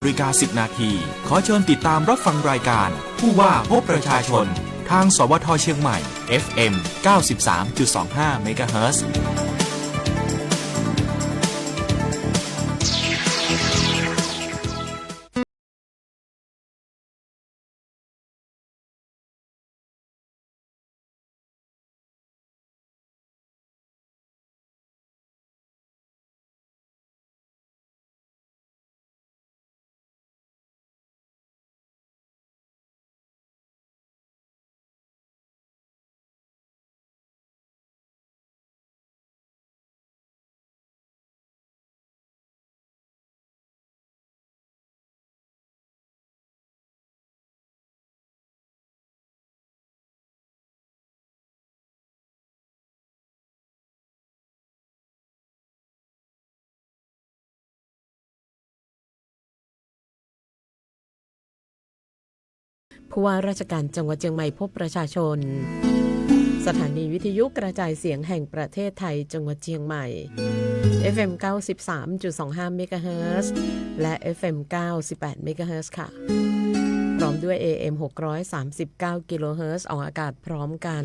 10 นาทีขอเชิญติดตามรับฟังรายการผู้ว่าพบประชาชนทางสวทเชียงใหม่ FM 93.25 เมกะเฮิรตซ์ผู้ว่าราชการจังหวัดเชียงใหม่พบประชาชนสถานีวิทยุกระจายเสียงแห่งประเทศไทยจังหวัดเชียงใหม่ FM 93.25 เมกะเฮิรตซ์และ FM 98 เมกะเฮิรตซ์ค่ะพร้อมด้วย AM 639 กิโลเฮิรตซ์ออกอากาศพร้อมกัน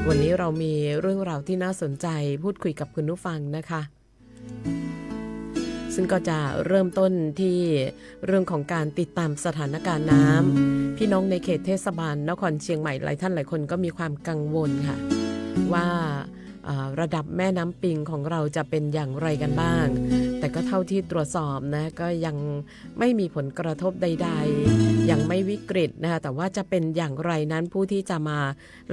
วันนี้เรามีเรื่องราวที่น่าสนใจพูดคุยกับคุณผู้ฟังนะคะซึ่งก็จะเริ่มต้นที่เรื่องของการติดตามสถานการณ์น้ำพี่น้องในเขตเทศบาลนครเชียงใหม่หลายท่านหลายคนก็มีความกังวลค่ะว่าระดับแม่น้ำปิงของเราจะเป็นอย่างไรกันบ้างแต่ก็เท่าที่ตรวจสอบนะก็ยังไม่มีผลกระทบใดๆยังไม่วิกฤตนะคะแต่ว่าจะเป็นอย่างไรนั้นผู้ที่จะมา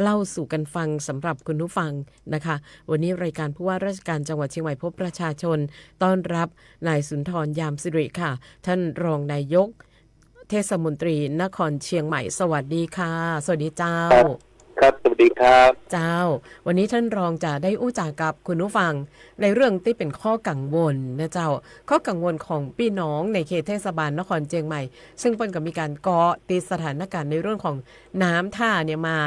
เล่าสู่กันฟังสำหรับคุณผู้ฟังนะคะวันนี้รายการผู้ว่าราชการจังหวัดเชียงใหม่พบประชาชนต้อนรับนายสุนทรยามสิริค่ะท่านรองนายกเทศมนตรีนครเชียงใหม่สวัสดีค่ะสวัสดีเจ้าครับสวัสดีครับเจ้าวันนี้ท่านรองจะได้อู้จากกับคุณผู้ฟังในเรื่องที่เป็นข้อกังวลนะเจ้าข้อกังวลของพี่น้องในเขตเทศบาลนครเชียงใหม่ซึ่งเปิ้นก็มีการเกาะติดสถานการณ์ในเรื่องของน้ำท่าเนี่ยมา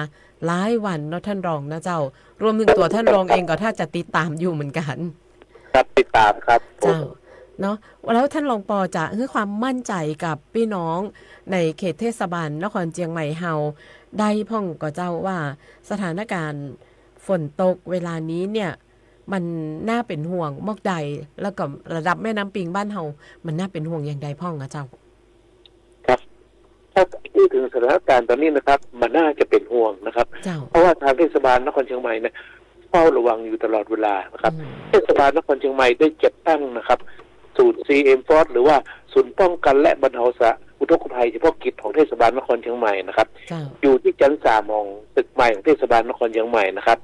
หลายวันเนาะท่านรองนะเจ้ารวมถึงตัวท่านรองเองก็ถ้าจะติดตามอยู่เหมือนกันครับติดตามครับเจ้าเนาะแล้วท่านรองปอจะให้ความมั่นใจกับพี่น้องในเขตเทศบาลนครเชียงใหม่เฮาได้พ่องก็เจ้าว่าสถานการณ์ฝนตกเวลานี้เนี่ยมันน่าเป็นห่วงมากใดแล้วก็ระดับแม่น้ำปิงบ้านเฮามันน่าเป็นห่วงอย่างใดพ่องอะเจ้าครับถ้าพูดถึงสถานการณ์ตอนนี้นะครับมันน่าจะเป็นห่วงนะครับเพราะว่าทางเทศบาลนครเชียงใหม่เนี่ยเฝ้าระวังอยู่ตลอดเวลานะครับเทศบาลนครเชียงใหม่ได้จัดตั้งนะครับศูนย์ CM Force หรือว่าศูนย์ป้องกันและบรรเทาอุทกภัยเฉพาะกิจของเทศบาลนครเชียงใหม่นะครับอยู่ที่ชั้น3ของตึกใหม่ของเทศบาลนครเชียงใหม่นะครับ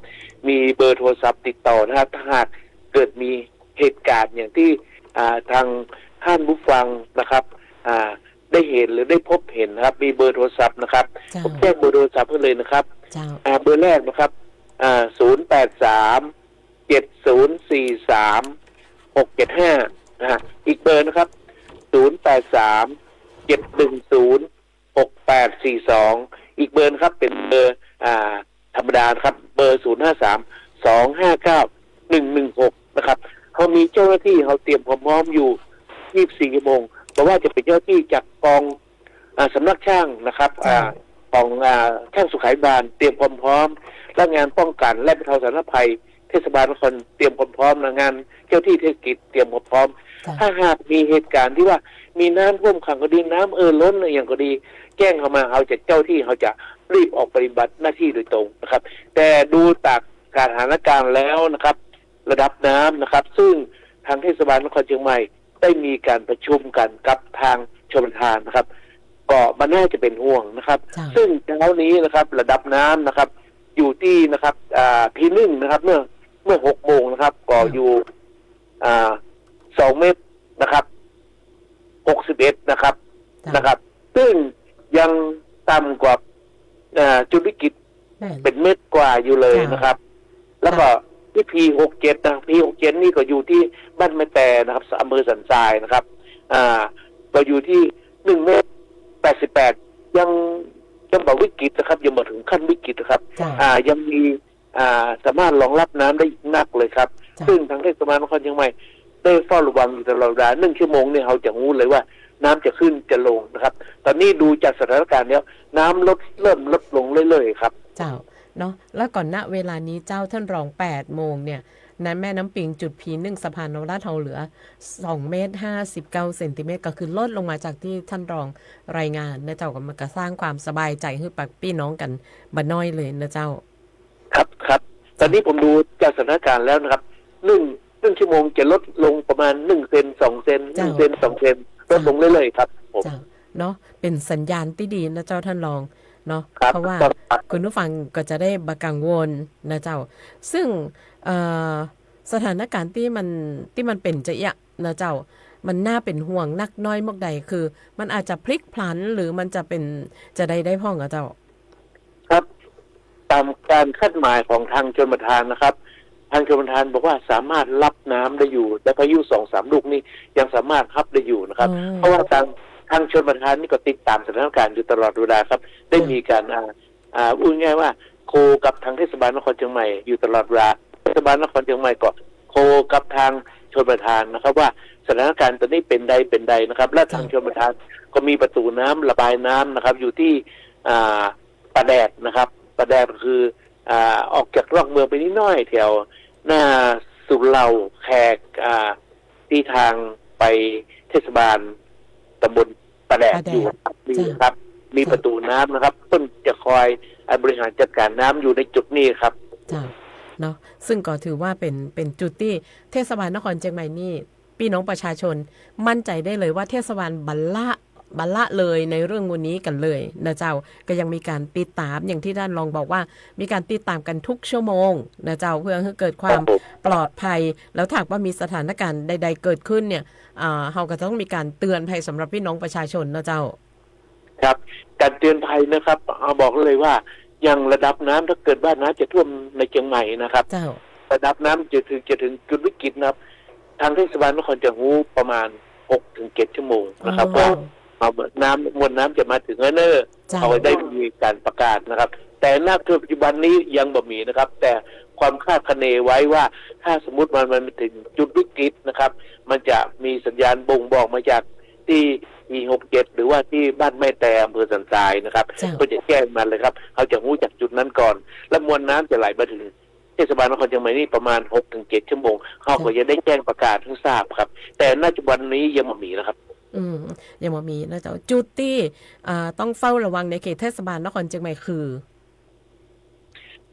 มีเบอร์โทรศัพท์ติดต่อนะครับถ้าหากเกิดมีเหตุการณ์อย่างที่ทางท่านผู้ฟังนะครับได้เห็นหรือได้พบเห็นนะครับมีเบอร์โทรศัพท์นะครับผมแจ้งเบอร์โทรศัพท์ให้เลยนะครับเบอร์แรกนะครับ083-7043-675นะฮะอีกเบอร์นะครับ083-710-6842อีกเบอร์นะครับเป็นเบอร์ธรรมดาครับเบอร์053-259-116นะครับเขามีเจ้าหน้าที่เขาเตรียมพร้อมอยู่24ชั่วโมงเพราะว่าจะเป็นเจ้าหน้าที่จากกองสำนักช่างนะครับของช่างสุขาภิบาลเตรียมความพร้อมและงานป้องกันและบรรเทาสาธารณภัยเทศบาลนครเตรียมความพร้อมงานเจ้าที่เทศกิจเตรียมความพร้อมถ้าหากมีเหตุการณ์ที่ว่ามีน้ำท่วมขังก็ดีน้ำล้นอะไรอย่างก็ดีแจ้งเข้ามาเขาจะเจ้าที่เขาจะรีบออกปฏิบัติหน้าที่โดยตรงนะครับแต่ดูจากสถานการณ์แล้วนะครับระดับน้ำนะครับซึ่งทางเทศบาลนครเชียงใหม่ได้มีการประชุมกันกับทางชลประทานนะครับก็มันน่าจะเป็นห่วงนะครับซึ่งเช้านี้นะครับระดับน้ำนะครับอยู่ที่นะครับที่1นะครับเมื่อ6 โมงนะครับก็อยู่2 เมตรนะครับ61นะครับซึ่งยังต่ำกว่าจุดวิกฤตเป็นเมตรกว่าอยู่เลยนะครับแล้วก็ที่ P67 นะ P67 นี่ก็อยู่ที่บ้านแม่แต่นะครับอำเภอสันทรายนะครับก็อยู่ที่1 เมตร 88ยังบอกวิกฤตนะครับยังมาถึงขั้นวิกฤตนะครับยังมีสามารถรองรับน้ำได้อีกนักเลยครับซึ่งทางเทศบาลนครเชียงใหม่ ได้เฝ้าระวังอยู่ตลอดเวลา1 ชั่วโมงเนี่ยเราจะรู้เลยว่าน้ำจะขึ้นจะลงนะครับ ตอนนี้ดูจากสถานการณ์แล้วน้ำเริ่มลดลงเรื่อยๆครับเจ้าเนาะแล้วก่อนณเวลานี้เจ้าท่านรอง8 โมงเนี่ยนั้นแม่น้ำปิงจุดP1สะพานนราธิวาสเหลือ2 เมตร 59 เซนติเมตรก็คือลดลงมาจากที่ท่านรองรายงานนะเจ้าก็มันก็สร้างความสบายใจให้ปักพี่น้องกันบ่น้อยเลยนะเจ้าครับตอนนี้ผมดูจากสถานการณ์แล้วนะครับ1 ชั่วโมงจะลดลงประมาณ1 เซน 2 เซน1 เซน 2 เซนลดลงเรื่อยๆครับผมเนาะเป็นสัญญาณที่ดีนะเจ้าท่านรองเนาะเพราะว่าคุณผู้ฟังก็จะได้บ่กังวลนะเจ้าซึ่งสถานการณ์ที่มันเป็นจะยะนะเจ้ามันน่าเป็นห่วงนักน้อยมากใดคือมันอาจจะพลิกพลันหรือมันจะเป็นจะได้พ่องกับเจ้าครับตามการคาดหมายของทางชลประทานนะครับทางชลประทานบอกว่าสามารถรับน้ำได้อยู่และพายุ 2-3 ลูกนี้ยังสามารถรับได้อยู่นะครับเพราะว่าทางชลประทานนี่ก็ติดตามสถานการณ์อยู่ตลอดเวลาครับได้มีการพูดง่ายว่าโคกับทางเทศบาลนครเชียงใหม่อยู่ตลอดเวลาเทศบาลนครเชียงใหม่ก็โคกับทางชลประทานนะครับว่าสถานการณ์ตอนนี้เป็นใดนะครับและทางชลประทานก็มีประตูน้ำระบายน้ำนะครับอยู่ที่ปะแดดนะครับปะแดดคือออกจากรอกเมืองไปนิดหน่อยแถวหน้าสุเหร่าแขกที่ทางไปเทศบาลตำบลปะแดดอยู่ครับมีประตูน้ำนะครับต้นจะคอยบริหารจัดการน้ำอยู่ในจุดนี้ครับเนาะซึ่งก็ถือว่าเป็นจุดที่เทศบาลนครเชียงใหม่นี่พี่น้องประชาชนมั่นใจได้เลยว่าเทศบาลบัลละเลยในเรื่องวันนี้กันเลยนะเจ้าก็ยังมีการติดตามอย่างที่ท่านรองบอกว่ามีการติดตามกันทุกชั่วโมงนะเจ้าเพื่อให้เกิดความปลอดภัยแล้วถ้าว่ามีสถานการณ์ใดๆเกิดขึ้นเนี่ยเราก็ต้องมีการเตือนภัยสำหรับพี่น้องประชาชนนะเจ้าครับการเตือนภัยนะครับบอกเลยว่ายังระดับน้ำถ้าเกิดว่าน้ำจะท่วมในเชียงใหม่นะครับระดับน้ำจะถึงจุดวิกฤตนะครับทางเทศบาลนครจะหูประมาณ 6-7 ชั่วโมงนะครับว่ามวลน้ำจะมาถึงเนิ่นเขาได้มีการประกาศนะครับแต่ณปัจจุบันนี้ยังบ่มีนะครับแต่ความคาดคะเนไว้ว่าถ้าสมมุติมันถึงจุดวิกฤตนะครับมันจะมีสัญญาณบ่งบอกมาจากที่67หรือว่าที่บ้านแม่แต่อำเภอสันทรายนะครับก็จะแจ้งมาเลยครับเขาจะรู้จากจุดนั้นก่อนแล้วมวลน้ำจะไหลมาถึงเทศบาลนครเชียงใหม่นี่ประมาณ 6-7 ชั่วโมงเขาก็จะได้แจ้งประกาศให้ทราบครับแต่ณปัจจุบันนี้ยังไม่มีนะครับยังบ่มีนะเจ้าจุดที่ต้องเฝ้าระวังในเขตเทศบาลนครเชียงใหม่คือ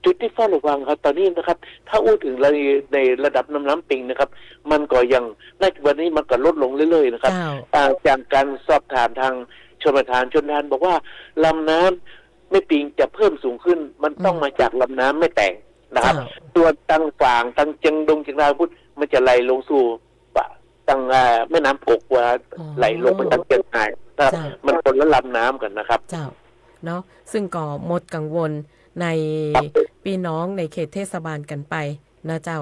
จุดที่เฝ้าระวังครับตอนนี้นะครับถ้าพูดถึงในระดับน้ำปิงนะครับมันก็ยังในวันนี้มันก็ลดลงเรื่อยๆนะครับจากการสอบถามทางชลประทานบอกว่าลำน้ำแม่ปิงจะเพิ่มสูงขึ้นมันต้องมาจากลำน้ำแม่แตงนะครับตัวตั้งฝางตั้งเจียงดงเชียงรายพุทธมันจะไหลลงสู่ตั้งแม่น้ำปกว่าไหลลงไปทางเชียงรายมันคนละลำน้ำกันนะครับเนาะซึ่งก็หมดกังวลในพี่น้องในเขตเทศบาลกันไปนะเจ้า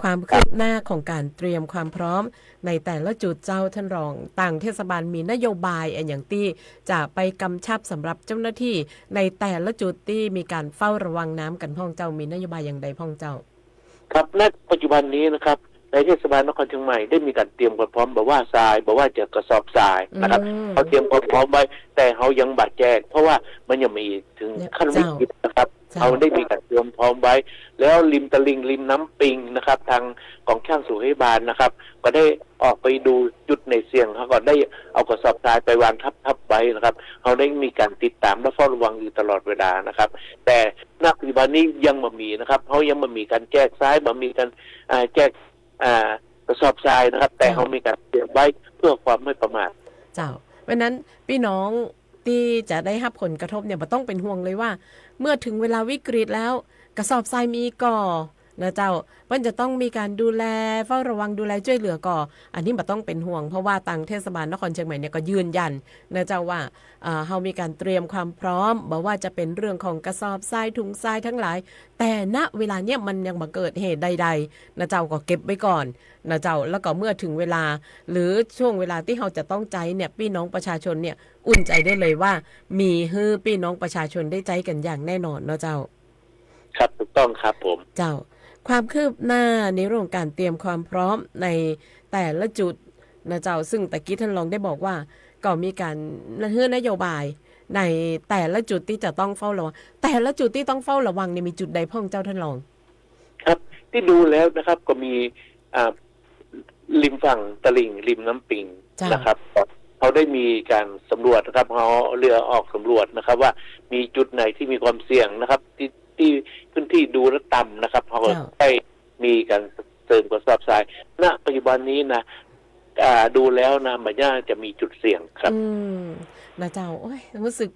ความคืบหน้าของการเตรียมความพร้อมในแต่ละจุดเจ้าท่านรองต่างเทศบาลมีนโยบายอย่างที่จะไปกำชับสำหรับเจ้าหน้าที่ในแต่ละจุดที่มีการเฝ้าระวังน้ำกันพ่องเจ้ามีนโยบายอย่างใดพ่องเจ้าครับณปัจจุบันนี้นะครับในเทศบาลนครเชียงใหม่ได้มีการเตรียมความพร้อมบอกว่าทรายบอกว่าจะกระสอบทรายนะครับเขาเตรียมความพร้อมไว้แต่เขายังบาดแจกเพราะว่ามันยังมีถึงขั้นวิกฤตนะครับเขาได้มีการเตรียมพร้อมไว้แล้วริมตลิ่งริมน้ำปิงนะครับทางกองช่างสุขบาลนะครับก็ได้ออกไปดูจุดในเสี่ยงเขาก็ได้เอากระสอบทรายไปวางทับไว้นะครับเขาได้มีการติดตามและเฝ้าระวังอยู่ตลอดเวลานะครับแต่ณปัจจุบันนี้ยังไม่มีนะครับเขายังไม่มีการแจกทรายไม่มีการแจกกระสอบทรายนะครับแต่เขามีการเตรียมไว้เพื่อความไม่ประมาทเจ้าเพราะนั้นพี่น้องที่จะได้รับผลกระทบเนี่ยไม่ต้องเป็นห่วงเลยว่าเมื่อถึงเวลาวิกฤตแล้วกระสอบทรายมีก่อนะเจ้ามันจะต้องมีการดูแลเฝ้าระวังดูแลช่วยเหลือก่ออันนี้ไม่ต้องเป็นห่วงเพราะว่าทางเทศบาลนครเชียงใหม่เนี่ยก็ยืนยันนะเจ้าว่าเฮามีการเตรียมความพร้อมบอกว่าจะเป็นเรื่องของกระสอบทรายถุงทรายทั้งหลายแต่ณเวลาเนี่ยมันยังบ่เกิดเหตุใดๆนะเจ้าก็เก็บไว้ก่อนนะเจ้าแล้วก็เมื่อถึงเวลาหรือช่วงเวลาที่เฮาจะต้องใจเนี่ยพี่น้องประชาชนเนี่ยอุ่นใจได้เลยว่ามีฮือพี่น้องประชาชนได้ใจกันอย่างแน่นอนเนาะเจ้าครับถูกต้องครับผมเจ้าความคืบหน้าในเรื่องการเตรียมความพร้อมใน แต่ละจุดนะเจ้าซึ่งตะกี้ท่านรองได้บอกว่าก็มีการเฮื่อนโยบายในแต่ละจุดที่จะต้องเฝ้าระวังแต่ละจุดที่ต้องเฝ้าระวังเนี่ยมีจุดใดพ้องเจ้าท่านรองครับที่ดูแล้วนะครับก็มีริมฝั่งตลิ่งริมน้ำปิงนะครับเขาได้มีการสำรวจนะครับเขาเรือออกสำรวจนะครับว่ามีจุดไหนที่มีความเสี่ยงนะครับที่พื้นที่ดูและต่ำนะครับเขาได้มีการเสริมกระสอบทรายณปัจจุบันนี้นะดูแล้วนะมันน่าจะมีจุดเสี่ยงครับนะเจ้าโอ้ยรู้สึก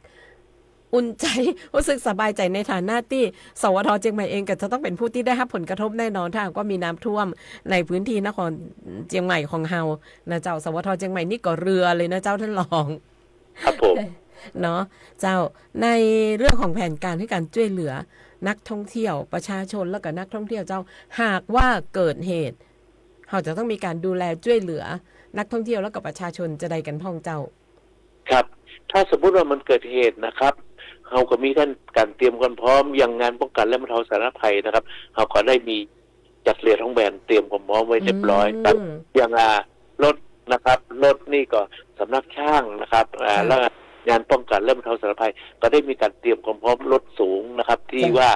อุ่นใจรู้สึกสบายใจในฐานะที่สวท.เชียงใหม่เองก็จะต้องเป็นผู้ที่ได้รับผลกระทบแน่นอนถ้าก็มีน้ำท่วมในพื้นที่นครเชียงใหม่ของเฮานะเจ้าสวท.เชียงใหม่นี่ก็เรือเลยนะเจ้าท่านรองครับผมเนาะเจ้าในเรื่องของแผนการให้การช่วยเหลือนักท่องเที่ยวประชาชนแล้วก็นักท่องเที่ยวเจ้าหากว่าเกิดเหตุเขาจะต้องมีการดูแลช่วยเหลือนักท่องเที่ยวแล้วก็ประชาชนจะได้กันพ้องเจ้าครับถ้าสมมติว่ามันเกิดเหตุนะครับเราก็มีการเตรียมความพร้อมอย่างงานป้องกันและบรรเทาสาธารณภัยนะครับเราก็ได้มีจัดเรือท้องแบนเตรียมความพร้อมไว้เรียบร้อยครับอย่างรถนะครับรถนี่ก็สำนักช่างนะครับแล้วงานป้องกันและบรรเทาสาธารณภัยก็ได้มีการเตรียมความพร้อมรถสูงนะครับที่ว่า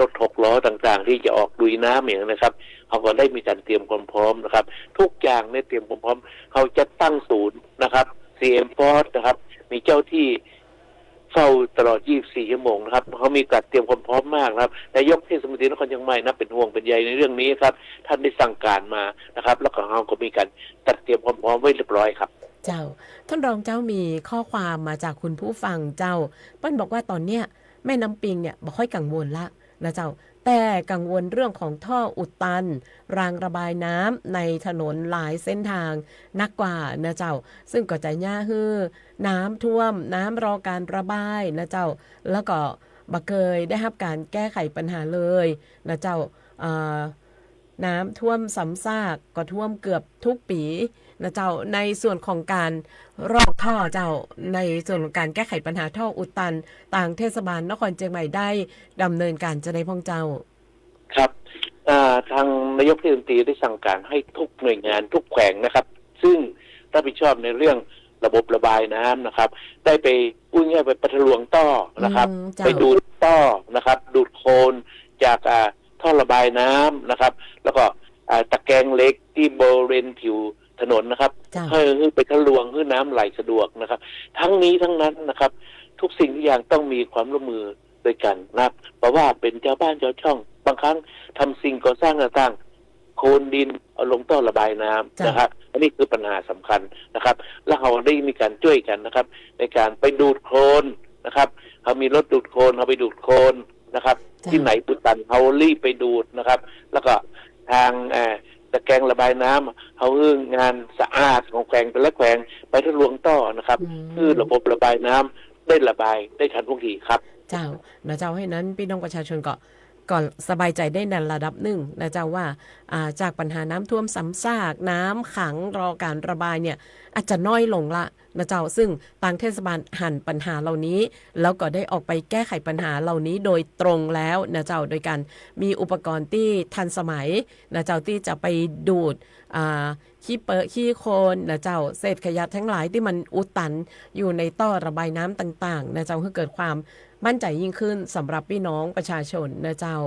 รถ6 ล้อต่างๆที่จะออกลุยน้ำอย่างนะครับเขาก็ได้มีการเตรียมความพร้อมนะครับทุกอย่างได้เตรียมความพร้อมเขาจะตั้งศูนย์นะครับ CM Force นะครับมีเจ้าที่เฝ้าตลอด24 ชั่วโมงนะครับเขามีการเตรียมความพร้อมมากครับนายกเทศมนตรีนครเชียงใหม่นะเป็นห่วงเป็นใยในเรื่องนี้ครับท่านได้สั่งการมานะครับแล้วก็เขาก็มีการจัดเตรียมความพร้อมไว้เรียบร้อยครับเจ้าท่านรองเจ้ามีข้อความมาจากคุณผู้ฟังเจ้าเปิ้ลบอกว่าตอนเนี้ยแม่น้ำปิงเนี่ยบ่ค่อยกังวลละนะเจ้าแต่กังวลเรื่องของท่ออุดตันรางระบายน้ำในถนนหลายเส้นทางนักกว่านะเจ้าซึ่งก็จะย่าฮือน้ำท่วมน้ำรอการระบายนะเจ้าแล้วก็บ่เคยได้รับการแก้ไขปัญหาเลยนะเจ้าน้ำท่วมซ้ำซากก็ท่วมเกือบทุกปีนะเจ้าในส่วนของการรอกท่อเจ้าในส่วนของการแก้ไขปัญหาท่ออุดตันต่างเทศบาลนครเชียงใหม่ได้ดำเนินการจะได้พ้องเจ้าครับทางนายกเทศมนตรีได้สั่งการให้ทุกหน่วยงานทุกแขวงนะครับซึ่งรับผิดชอบในเรื่องระบบระบายน้ำนะครับได้ไปง่ายไปปะทะลวงท่อนะครับไปดูดท่อนะครับดูดโคลนจากท่อระบายน้ำนะครับแล้วก็ตะแกรงเหล็กที่บริเวณผิวถนนนะครับให้ไปทะลวงให้น้ำไหลสะดวกนะครับทั้งนี้ทั้งนั้นนะครับทุกสิ่งทุกอย่างต้องมีความร่วมมือด้วยกันนะครับเพราะว่าเป็นเจ้าบ้านเจ้าช่องบางครั้งทำสิ่งก่อสร้างต่างๆโคลนดินเอาลงท่อระบายน้ำนะครับอันนี้คือปัญหาสำคัญนะครับแล้วเราได้มีการช่วยกันนะครับในการไปดูดโคลนนะครับเขามีรถดูดโคลนเขาไปดูดโคลนนะครับที่ไหนอุดตันเขารีบไปดูดนะครับแล้วก็ทางตะแกรงระบายน้ำเขางานสะอาดของแขวงแต่ละแขวงไปทะลวงท่อนะครับคือระบบระบายน้ำได้ระบายได้ทันท่วงทีครับเจ้านะเจ้าให้นั้นพี่น้องประชาชนก็สบายใจได้ในระดับหนึ่งนะเจ้าว่าจากปัญหาน้ำท่วมซ้ำซากน้ำขังรอการระบายเนี่ยอาจจะน้อยลงละนะเจ้าซึ่งทางเทศบาลหันปัญหาเหล่านี้แล้วก็ได้ออกไปแก้ไขปัญหาเหล่านี้โดยตรงแล้วนะเจ้าโดยการมีอุปกรณ์ที่ทันสมัยนะเจ้าที่จะไปดูดขี้โคลนนะเจ้าเศษขยะทั้งหลายที่มันอุดตันอยู่ในท่อระบายน้ำต่างๆนะเจ้าให้เกิดความมั่นใจยิ่งขึ้นสำหรับพี่น้องประชาชนนะเจ้า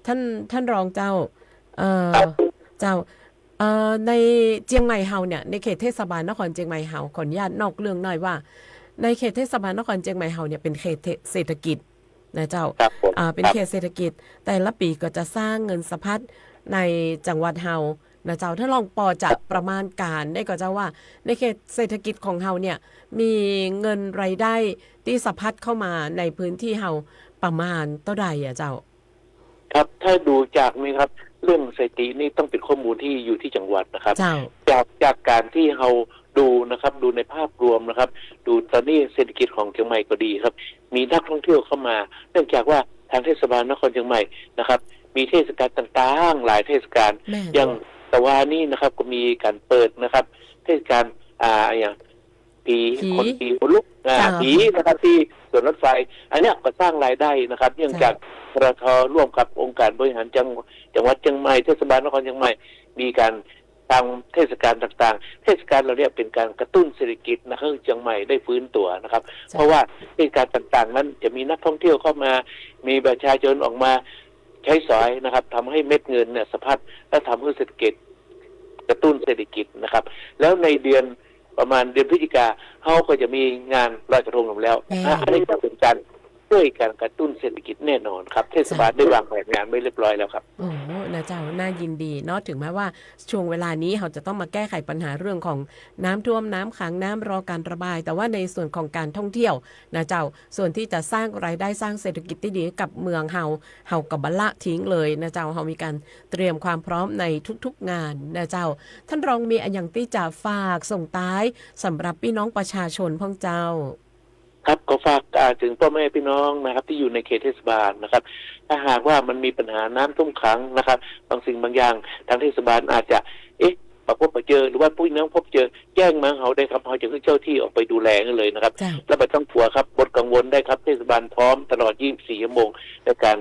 ท่านรองเจ้าในเชียงใหม่เฮาเนี่ยในเขตเทศบาลนครเชียงใหม่เฮาขออนุญาตนอกเรื่องหน่อยว่าในเขตเทศบาลนครเชียงใหม่เฮาเนี่ยเป็นเขตเศรษฐกิจนะเจ้าเป็นเขตเศรษฐกิจแต่ละปีก็จะสร้างเงินสะพัดในจังหวัดเฮานะเจ้าถ้าลองปอจัดประมาณการได้ก็เจ้าว่าในเขตเศรษฐกิจของเฮาเนี่ยมีเงินรายได้ที่สะพัดเข้ามาในพื้นที่เฮาประมาณเท่าใดอ่ะเจ้าครับถ้าดูจากนี้ครับเรื่องสถิตินี่ต้องเป็นข้อมูลที่อยู่ที่จังหวัดนะครับจากการที่เราดูนะครับดูในภาพรวมนะครับดูตอนนี้เศรษฐกิจของเชียงใหม่ก็ดีครับมีนักท่องเที่ยวเข้ามาเนื่องจากว่าทางเทศบาลนครเชียงใหม่นะครับมีเทศกาลต่างๆหลายเทศกาลอย่างตะวานี่นะครับก็มีการเปิดนะครับเทศกาลอย่างปีคนปีหัวลุก ผีนะครับที่สวนรถไฟอันเนี้ยก็สร้างรายได้นะครับเนื่องจากปตท.ร่วมกับองค์การบริหารจังหวัดเชียงใหม่เทศบาลนครเชียงใหม่มีการตามเทศกาลต่างๆเทศกาลเราเนี่ยเป็นการกระตุ้นเศรษฐกิจนะครับเชียงใหม่ได้ฟื้นตัวนะครับเพราะว่าเทศกาลต่างๆนั้นจะมีนักท่องเที่ยวเข้ามามีประชาชนออกมาใช้สอยนะครับทำให้เม็ดเงินเนี่ยสะพัดและทำให้เศรษฐกิจกระตุ้นเศรษฐกิจนะครับแล้วในเดือนประมาณเดือนพฤศจิกาเขาก็จะมีงานลอยกระทงแล้วอันนี้จะเป็นการช่วยการกระตุ้นเศรษฐกิจแน่นอนครับเทศบาลได้วางแผนงานไว้เรียบร้อยแล้วครับโอ้นะเจ้าน่ายินดีเนาะถึงแม้ว่าช่วงเวลานี้เราจะต้องมาแก้ไขปัญหาเรื่องของน้ำท่วมน้ำขังน้ำรอการระบายแต่ว่าในส่วนของการท่องเที่ยวนะเจ้าส่วนที่จะสร้างรายได้สร้างเศรษฐกิจที่ดีกับเมืองเฮากับบละทิ้งเลยนะเจ้าเฮามีการเตรียมความพร้อมในทุกๆงานนะเจ้าท่านรองมีอันอย่างที่จะฝากส่งท้ายสำหรับพี่น้องประชาชนพ่องเจ้าครับก็ฝากถึงพ่อแม่พี่น้องนะครับที่อยู่ในเขตเทศบาลนะครับถ้าหากว่ามันมีปัญหาน้ำท่วมขังนะครับบางสิ่งบางอย่างทางเทศบาลอาจจะพบเจอหรือว่าผู้น้องพบเจอแจ้งมาเขาได้ครับเขาจะขึ้นเจ้าที่ออกไปดูแลกันเลยนะครับแล้วไม่ต้องกลัวครับบดกังวลได้ครับเทศบาลพร้อมตลอด24 ชั่วโมงในการ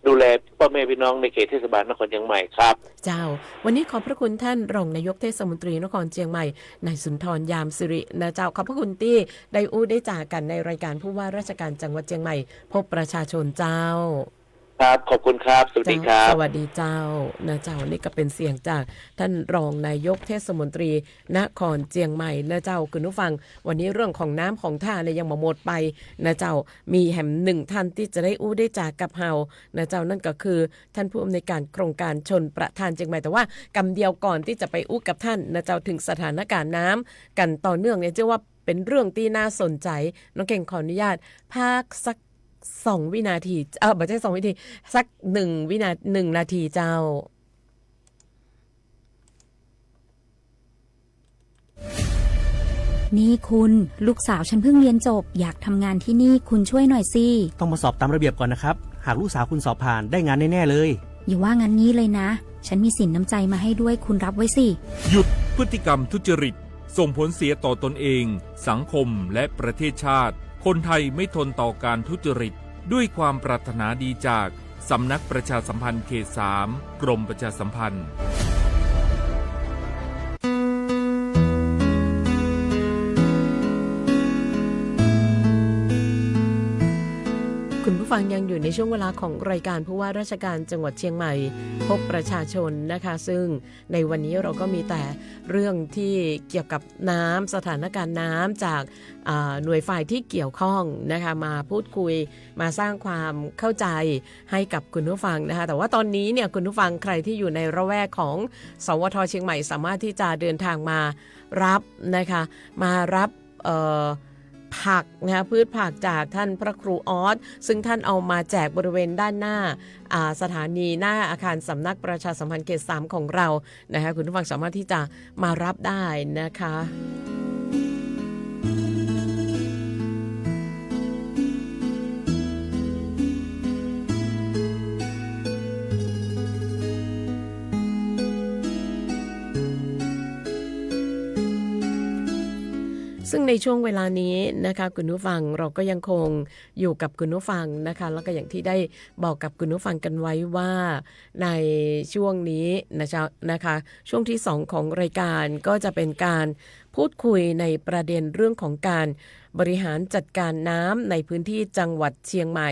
ดูแลพ่อแม่พี่น้องในเขตเทศบาลนครเชียงใหม่ครับเจ้าวันนี้ขอบพระคุณท่านรองนายกเทศมนตรีนครเชียงใหม่นายสุนทรยามสิรินะเจ้าขอบพระคุณที่ได้ได้จากกันในรายการผู้ว่าราชการจังหวัดเชียงใหม่พบประชาชนเจ้าครับขอบคุณครับสวัสดีครับสวัสดีเจ้านะเจ้านี่ก็เป็นเสียงจากท่านรองนายกเทศมนตรีนครเชียงใหม่นะเจ้าคุณผู้ฟังวันนี้เรื่องของน้ำของท่าเนี่ยยังหมดไปนะเจ้ามีแหมหนึ่งท่านที่จะได้ได้จากกับเฮานะเจ้านั่นก็คือท่านผู้อำนวยการโครงการชนประทานเชียงใหม่แต่ว่ากำเดียวก่อนที่จะไปกับท่านนะเจ้าถึงสถานการณ์น้ำกันต่อเนื่องเนี่ยเชื่อว่าเป็นเรื่องที่น่าสนใจน้องเก่งขออนุญาตพักสัก2 วินาทีไม่ใช่2 วินาทีสัก1 นาทีเจ้านี่คุณลูกสาวฉันเพิ่งเรียนจบอยากทำงานที่นี่คุณช่วยหน่อยสิต้องมาสอบตามระเบียบก่อนนะครับหากลูกสาวคุณสอบผ่านได้งานแน่ๆเลยอย่าว่างั้นงี้เลยนะฉันมีสินน้ำใจมาให้ด้วยคุณรับไว้สิหยุดพฤติกรรมทุจริตส่งผลเสียต่อตนเองสังคมและประเทศชาติคนไทยไม่ทนต่อการทุจริตด้วยความปรารถนาดีจากสำนักประชาสัมพันธ์เขต 3 กรมประชาสัมพันธ์ คุณผู้ฟังยังอยู่ในช่วงเวลาของรายการผู้ว่าราชการจังหวัดเชียงใหม่พบประชาชนนะคะซึ่งในวันนี้เราก็มีแต่เรื่องที่เกี่ยวกับน้ำสถานการณ์น้ำจากหน่วยฝ่ายที่เกี่ยวข้องนะคะมาพูดคุยมาสร้างความเข้าใจให้กับคุณผู้ฟังนะคะแต่ว่าตอนนี้เนี่ยคุณผู้ฟังใครที่อยู่ในระแวกของสวท.เชียงใหม่สามารถที่จะเดินทางมารับนะคะมารับผักนะคะพืชผักจากท่านพระครูออสซึ่งท่านเอามาแจกบริเวณด้านหน้าสถานีหน้าอาคารสำนักประชาสัมพันธ์เขต 3ของเรานะคะคุณผู้ฟังสามารถที่จะมารับได้นะคะซึ่งในช่วงเวลานี้นะคะคุณผู้ฟังเราก็ยังคงอยู่กับคุณผู้ฟังนะคะแล้วก็อย่างที่ได้บอกกับคุณผู้ฟังกันไว้ว่าในช่วงนี้นะคะช่วงที่2ของรายการก็จะเป็นการพูดคุยในประเด็นเรื่องของการบริหารจัดการน้ำในพื้นที่จังหวัดเชียงใหม่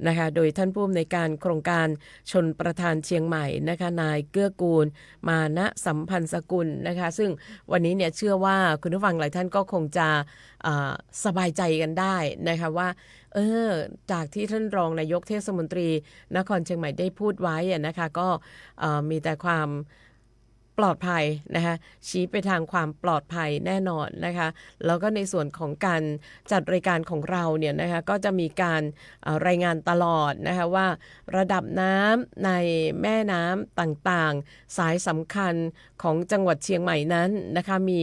นะคะโดยท่านผู้อำนวยการโครงการชนประทานเชียงใหม่นะคะนายเกื้อกูลมานะสัมพันธ์สกุลนะคะซึ่งวันนี้เนี่ยเชื่อว่าคุณผู้ฟังหลายท่านก็คงจะสบายใจกันได้นะคะว่าจากที่ท่านรองนายกเทศมนตรีนครเชียงใหม่ได้พูดไว้นะคะก็มีแต่ความปลอดภัยนะคะชี้ไปทางความปลอดภัยแน่นอนนะคะแล้วก็ในส่วนของการจัดรายการของเราเนี่ยนะคะก็จะมีการรายงานตลอดนะคะว่าระดับน้ำในแม่น้ำต่างๆสายสำคัญของจังหวัดเชียงใหม่นั้นนะคะมี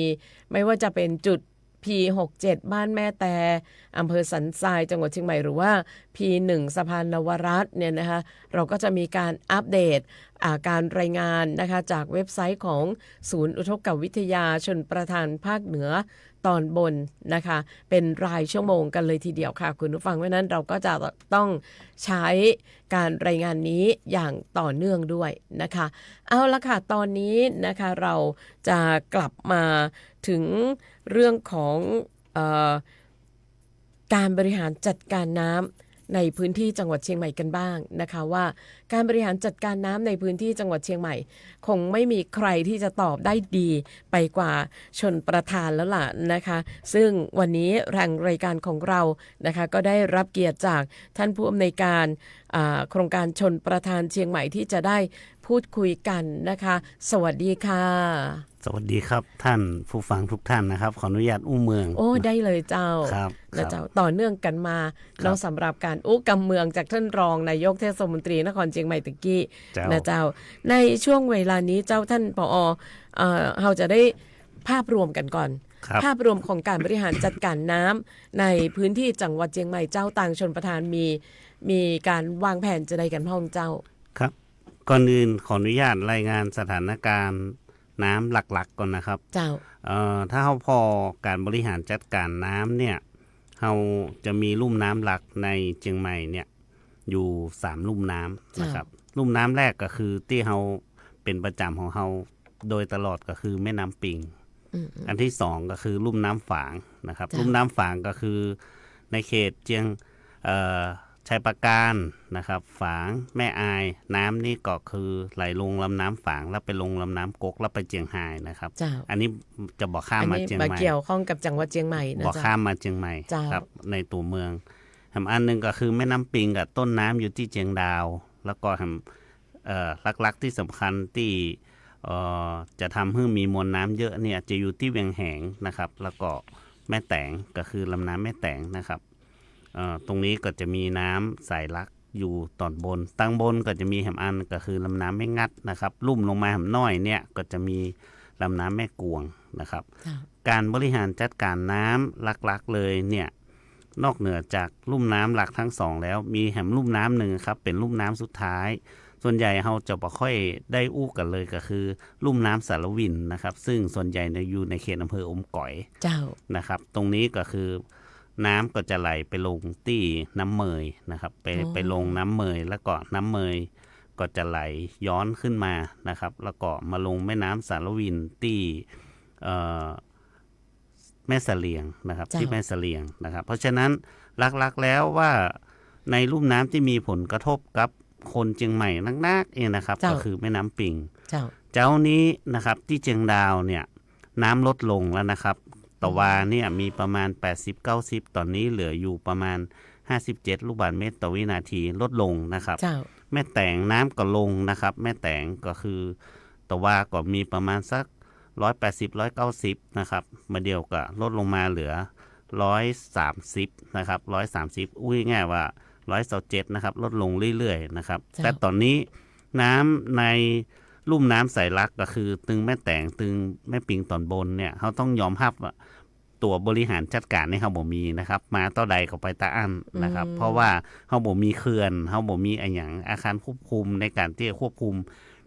ไม่ว่าจะเป็นจุดP67 บ้านแม่แต่อำเภอสันทรายจังหวัดเชียงใหม่หรือว่า P1 สะพานนวรัตน์เนี่ยนะคะเราก็จะมีการอัปเดตการรายงานนะคะจากเว็บไซต์ของศูนย์อุทกวิทยาชนประทานภาคเหนือตอนบนนะคะเป็นรายชั่วโมงกันเลยทีเดียวค่ะคุณผู้ฟังเพราะนั้นเราก็จะต้องใช้การรายงานนี้อย่างต่อเนื่องด้วยนะคะเอาละค่ะตอนนี้นะคะเราจะกลับมาถึงเรื่องของการบริหารจัดการน้ำในพื้นที่จังหวัดเชียงใหม่กันบ้างนะคะว่าการบริหารจัดการน้ำในพื้นที่จังหวัดเชียงใหม่คงไม่มีใครที่จะตอบได้ดีไปกว่าชนประทานแล้วล่ะนะคะซึ่งวันนี้ทางรายการของเรานะคะก็ได้รับเกียรติจากท่านผู้อำนวยการโครงการชนประทานเชียงใหม่ที่จะได้พูดคุยกันนะคะสวัสดีค่ะสวัสดีครับท่านผู้ฟังทุกท่านนะครับขออนุญาตอู้เมืองโอ้ได้เลยเจ้าครับแล้วเจ้าต่อเนื่องกันมาแล้วสำหรับการอู้กำเมืองจากท่านรองนายกเทศมนตรีนครเชียงใหม่ตะกี้นะเจ้าในช่วงเวลานี้เจ้าท่านผอ.เราจะได้ภาพรวมกันก่อนภาพรวมของการบริหารจัดการน้ำในพื้นที่จังหวัดเชียงใหม่เจ้าต่างชนประทานมีการวางแผนจะได้กันพ่อเจ้าครับก่อนอื่นขออนุญาตรายงานสถานการณ์น้ำหลักๆก่อนนะครับเจ้าถ้าเราพอการบริหารจัดการน้ำเนี่ยเราจะมีลุ่มน้ำหลักในเชียงใหม่เนี่ยอยู่3ลุ่มน้ำนะครับลุ่มน้ำแรกก็คือที่เราเป็นประจำของเราโดยตลอดก็คือแม่น้ำปิงอันที่2ก็คือลุ่มน้ำฝางนะครับลุ่มน้ำฝางก็คือในเขตเชียงชัยปราการนะครับฝางแม่อายน้ำนี่ก็คือไหลลงลำน้ำฝางแล้วไปลงลำน้ำกกแล้วไปเจียงไฮ้นะครับอันนี้จะบอกข้ามมาเจียงใหม่เกี่ยวข้องกับจังหวัดเชียงใหม่นะบอกข้ามมาเชียงใหม่ครับในตัวเมืองอันนึงก็คือแม่น้ำปิงกับต้นน้ำอยู่ที่เชียงดาวแล้วก็หลักๆที่สำคัญที่จะทำให้มีมวลน้ำเยอะเนี่ยจะอยู่ที่เวียงแหงนะครับแล้วก็แม่แตงก็คือลำน้ำแม่แตงนะครับตรงนี้ก็จะมีน้ำสายลักอยู่ตอนบนตั้งบนก็จะมีอันก็คือลำน้ำแม่งัดนะครับลุ่มลงมาน้อยเนี่ยก็จะมีลำน้ำแม่กวงนะครับการบริหารจัดการน้ำหลักๆเลยเนี่ยนอกเหนือจากลุ่มน้ำหลักทั้ง2แล้วมีลุ่มน้ำหนึ่งครับเป็นลุ่มน้ำสุดท้ายส่วนใหญ่เราจะบ่ค่อยได้อู้กันเลยก็คือลุ่มน้ำสารวินนะครับซึ่งส่วนใหญ่อยู่ในเขตอำเภออมก๋อยเจ้านะครับตรงนี้ก็คือน้ำก็จะไหลไปลงที่น้ำเมยนะครับไปลงน้ำเมยแล้วก็น้ำเมยก็จะไหลย้อนขึ้นมานะครับแล้วก็มาลงแม่น้ำสารวินที่แม่เสลียงนะครับที่แม่เสลียงนะครับเพราะฉะนั้นหลักๆแล้วว่าในลุ่มน้ำที่มีผลกระทบกับคนเชียงใหม่นักๆเองนะครับก็คือแม่น้ำปิงเจ้านี้นะครับที่เชียงดาวเนี่ยน้ำลดลงแล้วนะครับต่อวาเนี่ยมีประมาณ 80-90 ตอนนี้เหลืออยู่ประมาณ57ลูกบาศก์เมตรต่อวินาทีลดลงนะครับแม่แตงน้ำก็ลงนะครับแม่แตงก็คือต่อวาก็มีประมาณสัก180-190นะครับมาเดียวก็ลดลงมาเหลือ130นะครับ130อุ้ยง่ายว่า127นะครับลดลงเรื่อยๆนะครับแต่ตอนนี้น้ำในลุ่มน้ำสายลักก็คือตึงแม่แตงตึงแม่ปิงตอนบนเนี่ยเขาต้องยอมรับว่าตัวบริหารจัดการในเขาบ่มีนะครับมาต่อใดก็ไปตาอั้นนะครับเพราะว่าเขาบ่มีเขื่อนเขาบ่มีอย่างอาคารควบคุมในการที่จะควบคุม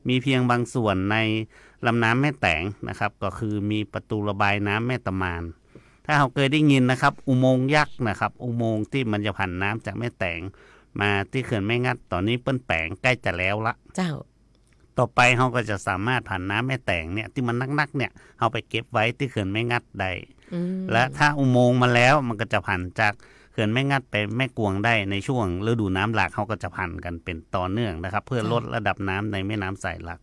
มีเพียงบางส่วนในลำน้ำแม่แตงนะครับก็คือมีประตูระบายน้ำแม่ตะมานถ้าเราเคยได้ยินนะครับอุโมงค์ยักษ์นะครับอุโมงค์ที่มันจะผ่านน้ำจากแม่แตงมาที่เขื่อนแม่งัดตอนนี้เปิ้นแปลงใกล้จะแล้วละเจ้าต่อไปเขาก็จะสามารถผ่านน้ำแม่แตงเนี่ยที่มันนักๆเนี่ยเอาไปเก็บไว้ที่เขื่อนแม่งัดได้และถ้าอุโมงค์มาแล้วมันก็จะผ่านจากเขื่อนแม่งัดไปแม่กวงได้ในช่วงฤดูน้ำหลากเขาก็จะผ่านกันเป็นต่อเนื่องนะครับเพื่อลดระดับน้ำในแม่น้ำสายหลัก